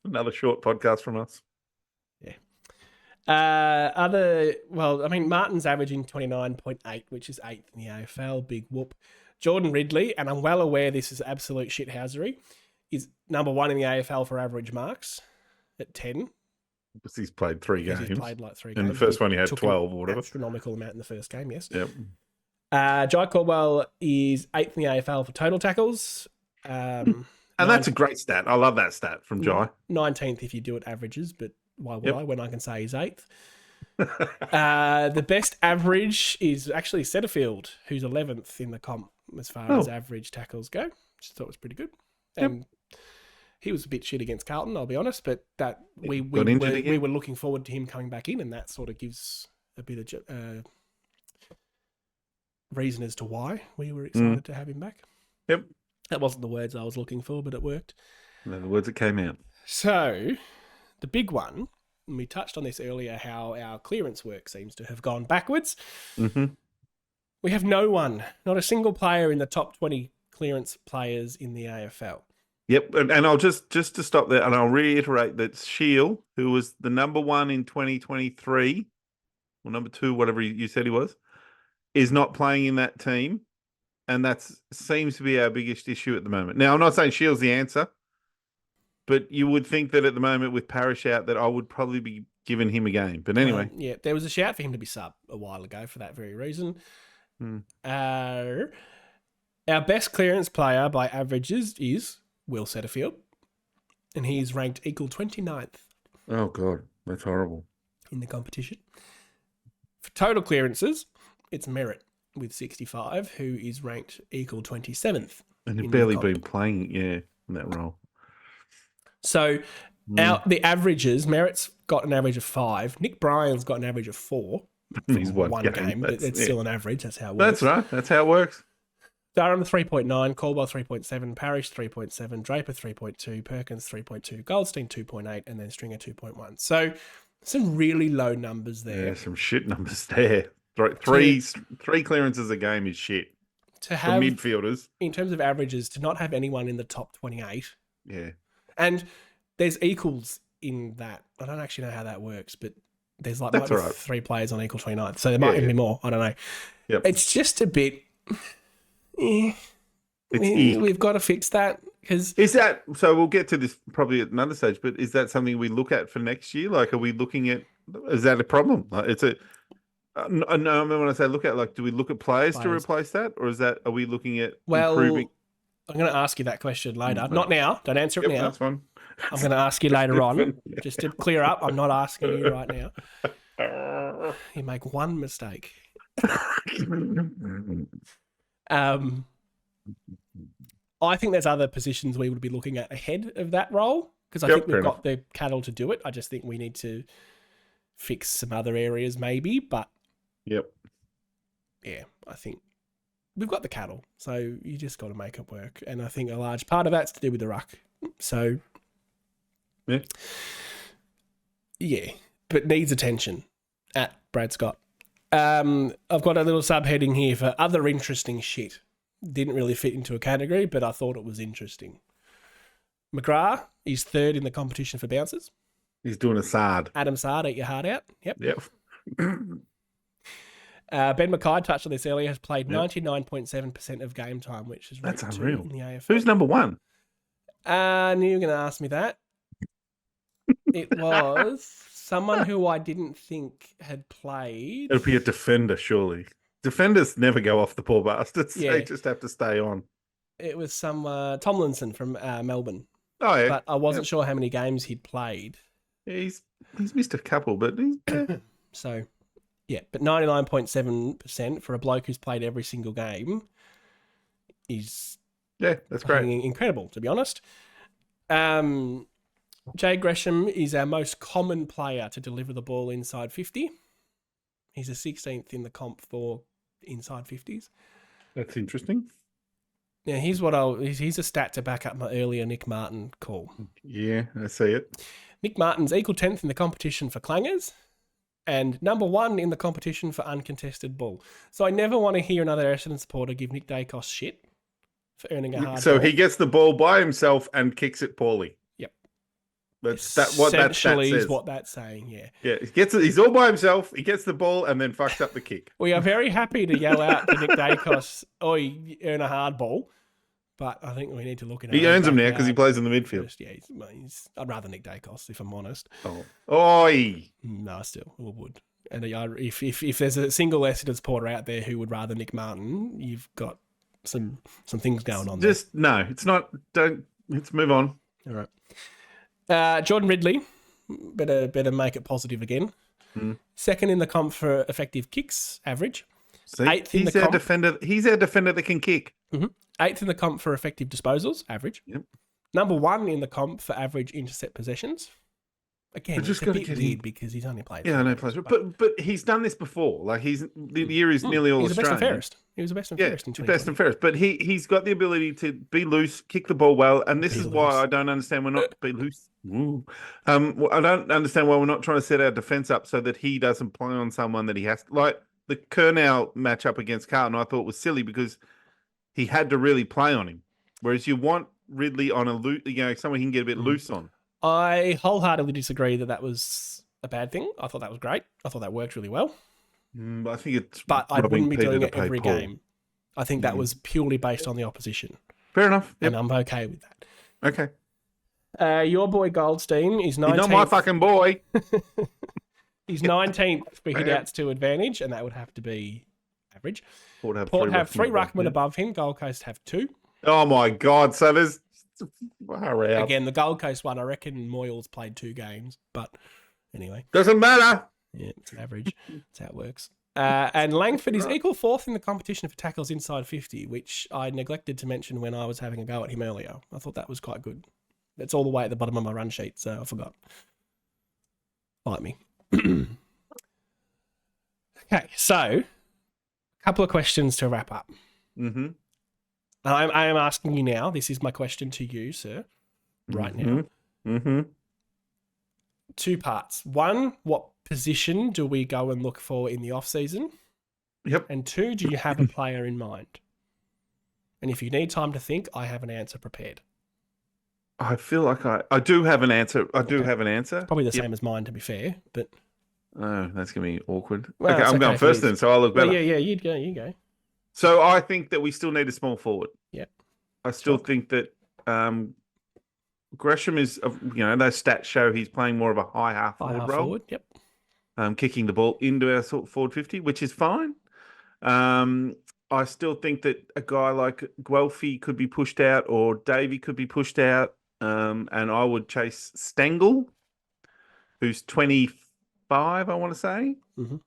Another short podcast from us. Yeah. Martin's averaging 29.8, which is 8th in the AFL. Big whoop. Jordan Ridley, and I'm well aware this is absolute shithousery, is number 1 in the AFL for average marks at 10. Because he's played 3 games. He's played like 3 In games. the first one, he had Took 12 an or whatever. astronomical amount in the first game, yes. Yep. Jai Caldwell is 8th in the AFL for total tackles. And that's a great stat. I love that stat from Jai. 19th if you do it averages, but why would Yep. I when I can say he's 8th? The best average is actually Setterfield, who's 11th in the comp as far as average tackles go. Just thought it was pretty good. And he was a bit shit against Carlton, I'll be honest, but that we were looking forward to him coming back in, and that sort of gives a bit of reason as to why we were excited to have him back. Yep. That wasn't the words I was looking for, but it worked. They're the words that came out. So, the big one, and we touched on this earlier, how our clearance work seems to have gone backwards. Mm-hmm. We have no one, not a single player in the top 20 clearance players in the AFL. Yep, and I'll just to stop there, and I'll reiterate that Shield, who was the number 1 in 2023, or number 2, whatever you said he was, is not playing in that team, and that seems to be our biggest issue at the moment. Now, I'm not saying Shield's the answer, but you would think that at the moment with Parrish out, that I would probably be giving him a game. But anyway, there was a shout for him to be sub a while ago for that very reason. Our best clearance player by averages is Will Setterfield, and he's ranked equal 29th. Oh God, that's horrible in the competition. For total clearances, it's Merritt with 65, who is ranked equal 27th. And he's barely been playing, in that role. So the averages, Merritt's got an average of 5. Nick Bryan's got an average of 4. He's one game, but it's still an average. That's how it works. That's right. That's how it works. Durham 3.9, Caldwell 3.7, Parrish 3.7, Draper 3.2, Perkins 3.2, Goldstein 2.8, and then Stringer 2.1. So some really low numbers there. Yeah, some shit numbers there. Three clearances a game is shit. To have for midfielders, in terms of averages, to not have anyone in the top 28. Yeah. And there's equals in that. I don't actually know how that works, but there's like 3 players on equal 29. So there might even be more. I don't know. Yep. It's just a bit... We've got to fix that because is that so? We'll get to this probably at another stage, but is that something we look at for next year? Like, are we looking at? Is that a problem? Like, it's a no. I mean, when I say look at, like, do we look at players to replace that, or is that are we looking at improving? I'm going to ask you that question later. Not now. Don't answer it now. That's fine. I'm going to ask you later on, just to clear up. I'm not asking you right now. You make one mistake. I think there's other positions we would be looking at ahead of that role because I think we've got the cattle to do it. I just think we need to fix some other areas maybe, but yeah, I think we've got the cattle, so you just got to make it work. And I think a large part of that's to do with the ruck. So yeah, but needs attention at Brad Scott. I've got a little subheading here for other interesting shit. Didn't really fit into a category, but I thought it was interesting. McGrath is 3rd in the competition for bouncers. He's doing a Sard. Adam Sard, eat your heart out. Yep. Ben Mackay, touched on this earlier, has played 99.7% of game time, which is that's ranked unreal. 2 in the AFL. Who's number 1? I knew you were going to ask me that. It was someone who I didn't think had played. It'll be a defender, surely. Defenders never go off the poor bastards. Yeah. They just have to stay on. It was some Tomlinson from Melbourne. Oh, yeah. But I wasn't sure how many games he'd played. Yeah, he's missed a couple, but he's... So, Yeah, but 99.7% for a bloke who's played every single game is that's great. incredible, to be honest. Jay Gresham is our most common player to deliver the ball inside 50. He's a 16th in the comp for inside 50s. That's interesting. Now, here's a stat to back up my earlier Nick Martin call. Yeah, I see it. Nick Martin's equal 10th in the competition for clangers and number 1 in the competition for uncontested ball. So I never want to hear another Essendon supporter give Nick Dacos shit for earning a hard So ball. he gets the ball by himself and kicks it poorly. Yep. That's what that stat says. Is what that's saying, yeah. Yeah, he's all by himself, he gets the ball and then fucks up the kick. We are very happy to yell out to Nick Dacos, you earn a hard ball. But I think we need to look at it. He earns them now because he plays in the midfield. First, yeah, I'd rather Nick Dacos, if I'm honest. Oh, oi! No, still, we would. And if there's a single Essendon supporter out there who would rather Nick Martin, you've got some things going on. Just no, it's not. Let's move on. All right. Jordan Ridley, better make it positive again. Second in the comp for effective kicks, average. See, he's our defender. He's our defender that can kick. 8th in the comp for effective disposals, average. Yep. Number 1 in the comp for average intercept possessions. Again, it's a bit weird because he's only played. Yeah, I know plays, but he's done this before. Like the year is nearly all Australian. He was the best and fairest in 2020. Best and fairest. But he's got the ability to be loose, kick the ball well, and this is why I don't understand we're not be loose. I don't understand why we're not trying to set our defense up so that he doesn't play on someone that he has. Like the Kernell matchup against Carlton, I thought was silly because he had to really play on him. Whereas you want Ridley on a loose, someone he can get a bit loose on. I wholeheartedly disagree that was a bad thing. I thought that was great. I thought that worked really well. I think it's. But I wouldn't be doing it every game. I think that was purely based on the opposition. Fair enough. Yep. And I'm okay with that. Okay. Your boy Goldstein is 19th. He's not my fucking boy. He's 19th for hit-outs to advantage, and that would have to be average. Port have 3 ruckmen above him. Gold Coast have 2. Oh, my God. So there's... Again, the Gold Coast one, I reckon Moyles played 2 games, but anyway. Doesn't matter. Yeah, it's an average. That's how it works. And Langford is equal 4th in the competition for tackles inside 50, which I neglected to mention when I was having a go at him earlier. I thought that was quite good. It's all the way at the bottom of my run sheet, so I forgot. Fight me. Okay, so a couple of questions to wrap up. Mm-hmm. I am asking you now. This is my question to you, sir, right now. Mm-hmm. 2 parts. 1, what position do we go and look for in the off-season? Yep. And 2, do you have a player in mind? And if you need time to think, I have an answer prepared. I feel like I do have an answer. I do have an answer. Probably the same as mine, to be fair, but... Oh, that's going to be awkward. Well, okay, I'm going first then, so I'll look better. Well, yeah, you go. So I think that we still need a small forward. Yeah. I still think that Gresham is, those stats show he's playing more of a high half forward role. Yep. Kicking the ball into our forward 50, which is fine. I still think that a guy like Guelphy could be pushed out or Davey could be pushed out. And I would chase Stengel, who's 25, I want to say. Mm-hmm.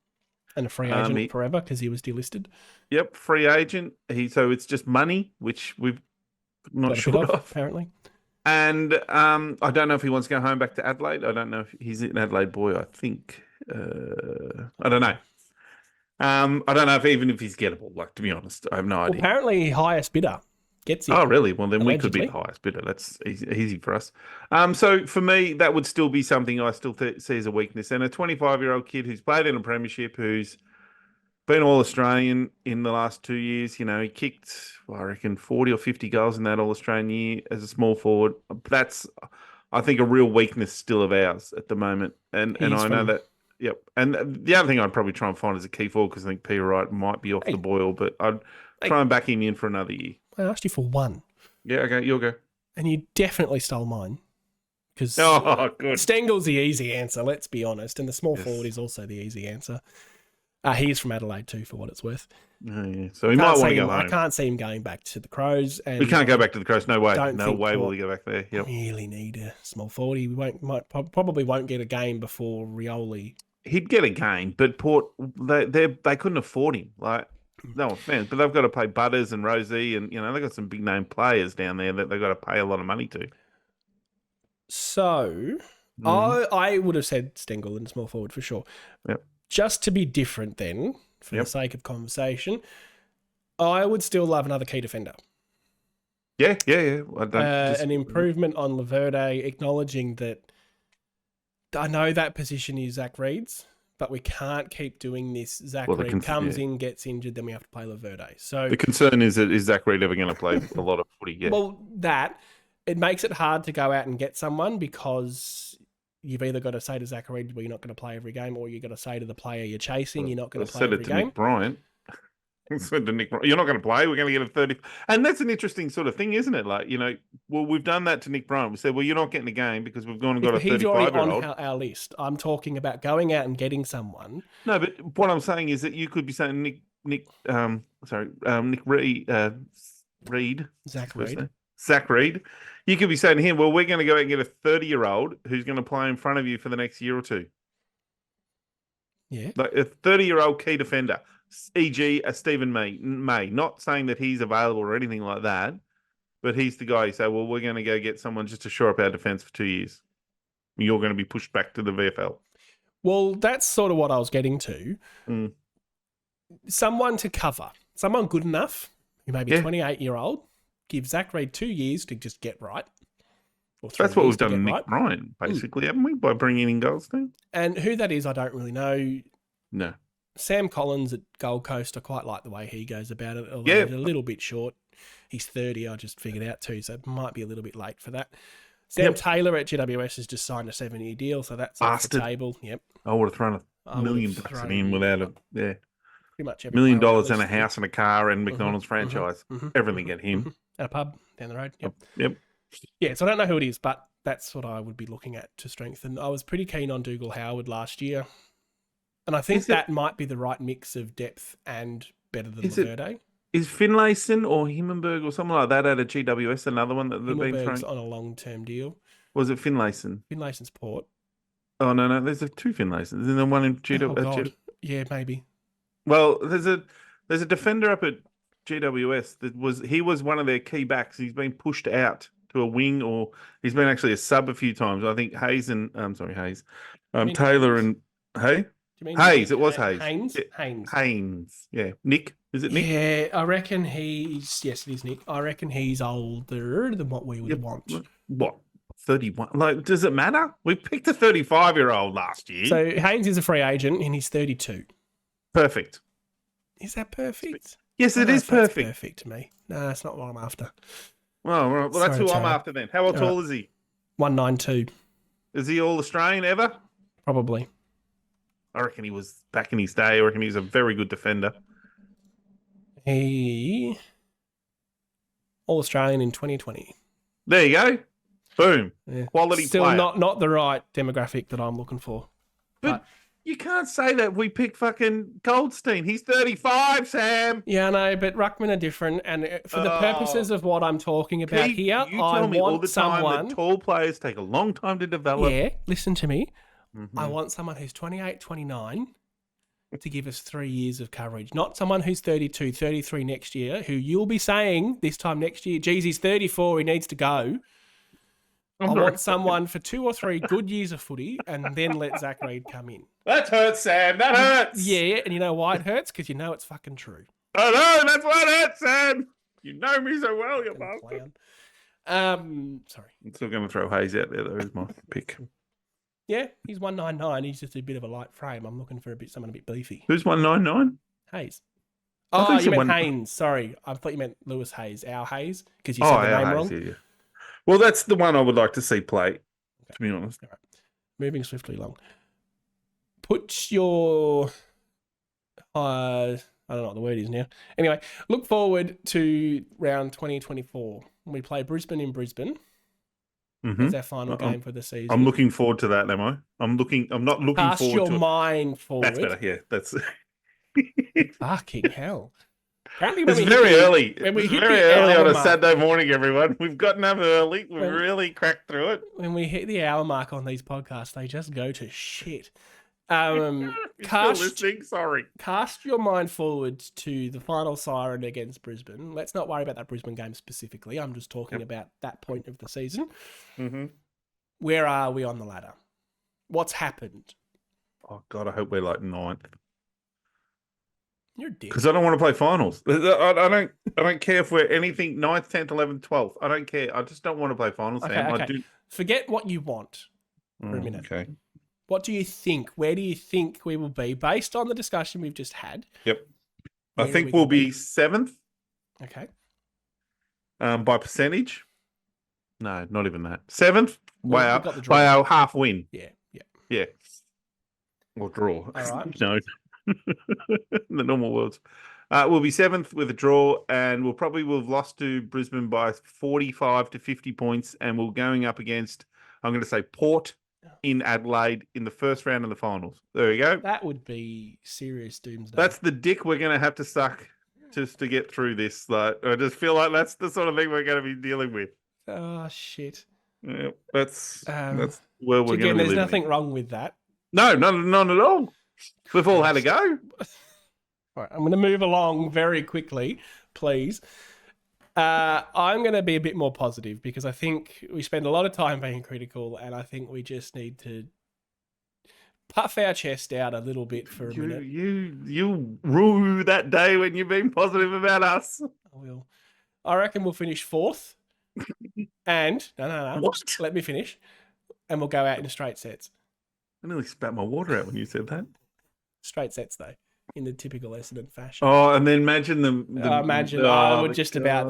And a free agent forever because he was delisted. Yep, free agent. So it's just money, which we've not sure of, apparently. And I don't know if he wants to go home back to Adelaide. I don't know if he's an Adelaide boy. I think I don't know. I don't know if he's gettable. Like, to be honest, I have no idea. Apparently, highest bidder gets it. Oh, really? Well, then allegedly. We could be the highest bidder. That's easy for us. So for me, that would still be something I still see as a weakness. And a 25-year-old kid who's played in a premiership, who's been All-Australian in the last 2 years. He kicked, I reckon, 40 or 50 goals in that All-Australian year as a small forward. That's, I think, a real weakness still of ours at the moment. And I know that. Yep. And the other thing I'd probably try and find is a key forward because I think Peter Wright might be off the boil, but I'd try and back him in for another year. I asked you for 1. Yeah, okay, you'll go. And you definitely stole mine. Because good. Stengel's the easy answer, let's be honest. And the small forward is also the easy answer. He's from Adelaide too, for what it's worth. Oh, yeah. So he might want to go home. I can't see him going back to the Crows. And we can't go back to the Crows. No way. No way will he go back there. Yep. Really need a small forward. He probably won't get a game before Rioli he'd get a game, but Port they couldn't afford him. Like, no offense, but they've got to pay Butters and Rosie, and they've got some big name players down there that they've got to pay a lot of money to. So I would have said Stengel and small forward for sure. Yep. Just to be different then, for the sake of conversation, I would still love another key defender. Yeah. An improvement on Laverde, acknowledging that I know that position is Zach Reed's, but we can't keep doing this. Zach Reed comes in, gets injured, then we have to play Laverde. So the concern is Zach Reed ever going to play a lot of footy? Yeah. Well, it makes it hard to go out and get someone because you've either got to say to Zach Reed, well, you're not going to play every game, or you've got to say to the player you're chasing, you're not going to play every game. Nick Bryant. Said to Nick Bryant, you're not going to play. We're going to get a 30. And that's an interesting sort of thing, isn't it? Like, we've done that to Nick Bryant. We said, well, you're not getting a game because we've gone and got a 35-year-old. He's already on our list. I'm talking about going out and getting someone. No, but what I'm saying is that you could be saying Nick Reed, Zach Reed. You could be saying to him, well, we're going to go out and get a 30-year-old who's going to play in front of you for the next year or two. Yeah. Like a 30-year-old key defender. E.g. a Stephen May. Not saying that he's available or anything like that, but he's the guy you say, well, we're going to go get someone just to shore up our defence for 2 years. You're going to be pushed back to the VFL. Well, that's sort of what I was getting to. Someone to cover. Someone good enough, who may be 28-year-old, give Zach Reed 2 years to just get right. That's what we've done to Nick Bryant, basically, haven't we? By bringing in Goldstein. And who that is, I don't really know. No. Sam Collins at Gold Coast, I quite like the way he goes about it. Although he's a little bit short. He's 30, I just figured out too, so it might be a little bit late for that. Sam Taylor at GWS has just signed a 7-year deal, so that's off the table. Yep. I would have thrown $1 million bucks at him without pretty much $1 million and a house and a car and McDonald's franchise. Everything at him. And a pub down the road. Yep. Yeah, so I don't know who it is, but that's what I would be looking at to strengthen. I was pretty keen on Dougal Howard last year. And I think that might be the right mix of depth and better than Laverde. Is Finlayson or Himmelberg or something like that at a GWS another one that they've been throwing? On a long-term deal. Was it Finlayson? Finlayson's Port. Oh, no. There's two Finlaysons. Isn't there one in GWS? Oh, God. Yeah, maybe. Well, there's a defender up at GWS he was one of their key backs. He's been pushed out to a wing, or he's been actually a sub a few times. I think Taylor and Hayes. It was Hayes. Haynes. Yeah. Nick. Is it Nick? Yeah, I reckon yes, it is Nick. I reckon he's older than what we would want. What? 31? Like, does it matter? We picked a 35-year-old last year. So Haynes is a free agent and he's 32. Perfect. Is that perfect? Yes, it is perfect. Perfect to me. No, that's not what I'm after. Well, that's who I'm after then. How tall is he? 192. Is he all Australian ever? Probably. I reckon he was back in his day. I reckon he was a very good defender. He all Australian in 2020. There you go. Boom. Yeah. Quality Still player. not the right demographic that I'm looking for. But you can't say that we picked fucking Goldstein. He's 35, Sam. Yeah, I know, but Ruckman are different. And for the purposes of what I'm talking about here, you tell me all the time someone... that tall players take a long time to develop. Yeah, listen to me. Mm-hmm. I want someone who's 28, 29 to give us 3 years of coverage. Not someone who's 32, 33 next year, who you'll be saying this time next year, geez, he's 34, he needs to go. I want someone for 2 or 3 good years of footy and then let Zach Reed come in. That hurts, Sam. That hurts. Yeah, and you know why it hurts? Because you know it's fucking true. I know, that's why it hurts, Sam. You know me so well, you bastard. Sorry. I'm still going to throw Hayes out there, though, is my pick. Yeah, he's 199. He's just a bit of a light frame. I'm looking for someone a bit beefy. Who's 199? Hayes. Oh, you meant Haynes. Sorry. I thought you meant Lewis Hayes. Our Hayes, because you said the name wrong. Yeah. Well, that's the one I would like to see play, to be honest. All right. Moving swiftly along. Put your... I don't know what the word is now. Anyway, look forward to round 2024. We play Brisbane in Brisbane. Mm-hmm. That's our final game for the season. I'm looking forward to that, am I? I'm not looking Cast forward your to mind forward. That's better, yeah. That's fucking hell. Apparently it's very early. It's very early on a Saturday morning, everyone. We've gotten up early. We've really cracked through it. When we hit the hour mark on these podcasts, they just go to shit. You're still listening? Sorry. Cast your mind forward to the final siren against Brisbane. Let's not worry about that Brisbane game specifically. I'm just talking about that point of the season. Mm-hmm. Where are we on the ladder? What's happened? Oh, God, I hope we're like 9th. You're a dick. Because I don't want to play finals. I don't care if we're anything 9th, 10th, 11th, 12th. I don't care. I just don't want to play finals, Sam. Okay. I do. Forget what you want for a minute. Okay. What do you think? Where do you think we will be based on the discussion we've just had? Yep. I think we'll be 7th. Okay. By percentage. No, not even that. 7th Well, by our half win. Yeah. Or draw. All right. No. The normal worlds. We'll be 7th with a draw, and we'll have lost to Brisbane by 45 to 50 points, and we're going up against, I'm going to say, Port in Adelaide in the first round of the finals. There we go. That would be serious doomsday. That's the dick we're going to have to suck just to get through this. Like, I just feel like that's the sort of thing we're going to be dealing with. Oh, shit. Yeah, that's where we're going to be Again, there's living. nothing wrong with that. No, none at all. We've all had a go. All right, I'm going to move along very quickly, please. I'm going to be a bit more positive because I think we spend a lot of time being critical, and I think we just need to puff our chest out a little bit for a minute. You rue that day when you've been positive about us. I will. I reckon we'll finish 4th. And no. What? Let me finish. And we'll go out in straight sets. I nearly spat my water out when you said that. Straight sets, though, in the typical Essendon fashion. Oh, and then imagine that'll just about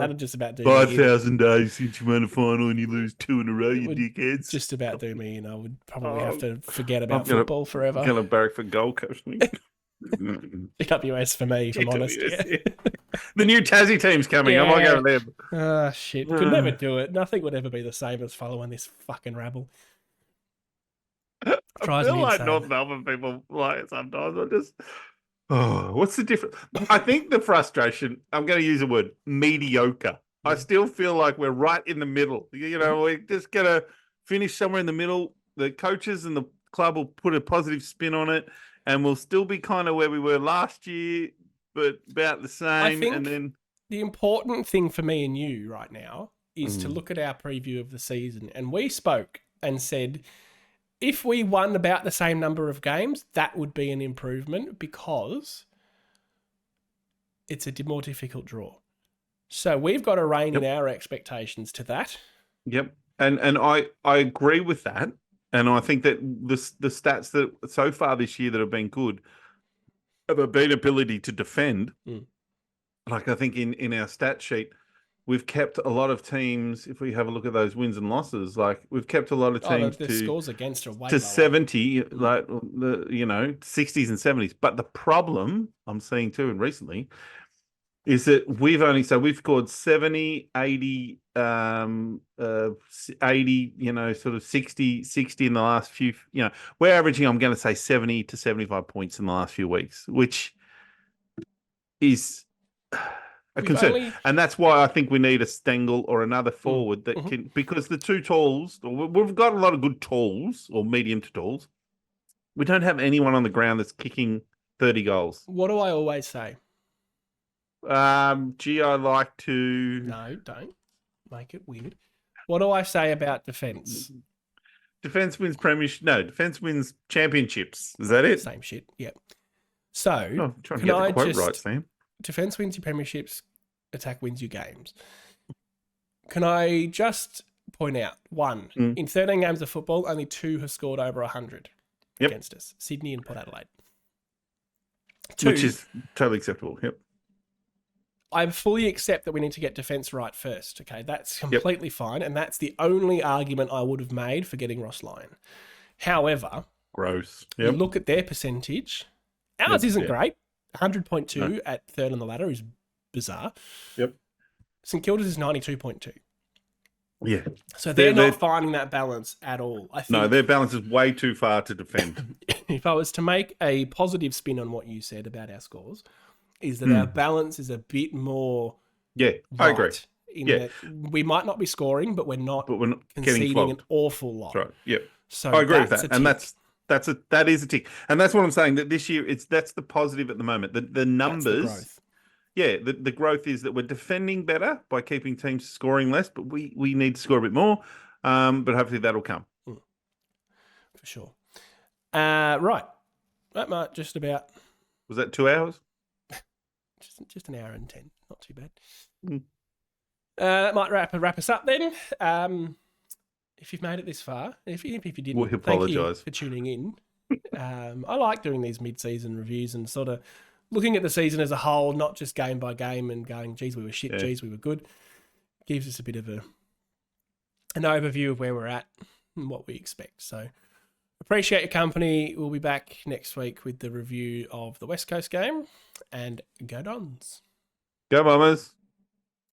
do 5,000 days since you won a final and you lose 2 in a row, you dickheads. Just about do me, and I would probably have to forget about football forever. I'm going to barrack for Gold Coast. GWS for me, if I'm honest. Yeah. The new Tassie team's coming. Yeah. I might go with them. Ah, shit. Could never do it. Nothing would ever be the same as following this fucking rabble. I feel like North Melbourne people like sometimes. I just, what's the difference? I think the frustration, I'm going to use a word, mediocre. I still feel like we're right in the middle. You know, we're just going to finish somewhere in the middle. The coaches and the club will put a positive spin on it, and we'll still be kind of where we were last year, but about the same. I think and then the important thing for me and you right now is to look at our preview of the season. And we spoke and said, if we won about the same number of games, that would be an improvement because it's a more difficult draw. So we've got to rein in our expectations to that. Yep. And I agree with that. And I think that the stats that so far this year that have been good have a better ability to defend. Like I think in our stat sheet, we've kept a lot of teams, if we have a look at those wins and losses, like we've kept a lot of teams the scores against are way to lower. 70, like the 60s and 70s. But the problem I'm seeing too, and recently, is that we've scored 70, 80, 80, sort of 60 in the last few, we're averaging, I'm going to say 70 to 75 points in the last few weeks, which is a concern. And that's why I think we need a Stengel or another forward that can, because the two talls, we've got a lot of good talls or medium to talls. We don't have anyone on the ground that's kicking 30 goals. What do I always say? I like to... No, don't make it weird. What do I say about defence? Defence wins premiership. No, defence wins championships. Is that it? Same shit. Yep. So, I'm trying to get the quote right, Sam. Defence wins your premierships, attack wins your games. Can I just point out, one, in 13 games of football, only 2 have scored over 100 against us. Sydney and Port Adelaide. 2, which is totally acceptable. Yep. I fully accept that we need to get defence right first. Okay, that's completely fine. And that's the only argument I would have made for getting Ross Lyon. However, gross. You look at their percentage. Ours isn't great. 100.2 at third on the ladder is bizarre. Yep. St Kilda's is 92.2. Yeah. So they're not finding that balance at all. I think, no, their balance is way too far to defend. If I was to make a positive spin on what you said about our scores, is that our balance is a bit more. Yeah, I agree. That we might not be scoring, but we're not getting conceding flogged. an awful lot. That's right. Yeah. So I agree with that. And that's That is a tick, and that's what I'm saying. That this year, that's the positive at the moment. The numbers, That's the growth. yeah, the growth is that we're defending better by keeping teams scoring less, but we need to score a bit more. But hopefully that'll come. For sure. Right. That might just about Was that 2 hours? just an hour and 10. Not too bad. Mm. That might wrap us up then. If you've made it this far, if you didn't, We thank you apologise for tuning in. I like doing these mid-season reviews and sort of looking at the season as a whole, not just game by game and going, geez, we were shit, geez, we were good. Gives us a bit of an overview of where we're at and what we expect. So appreciate your company. We'll be back next week with the review of the West Coast game, and go Dons. Go Bombers.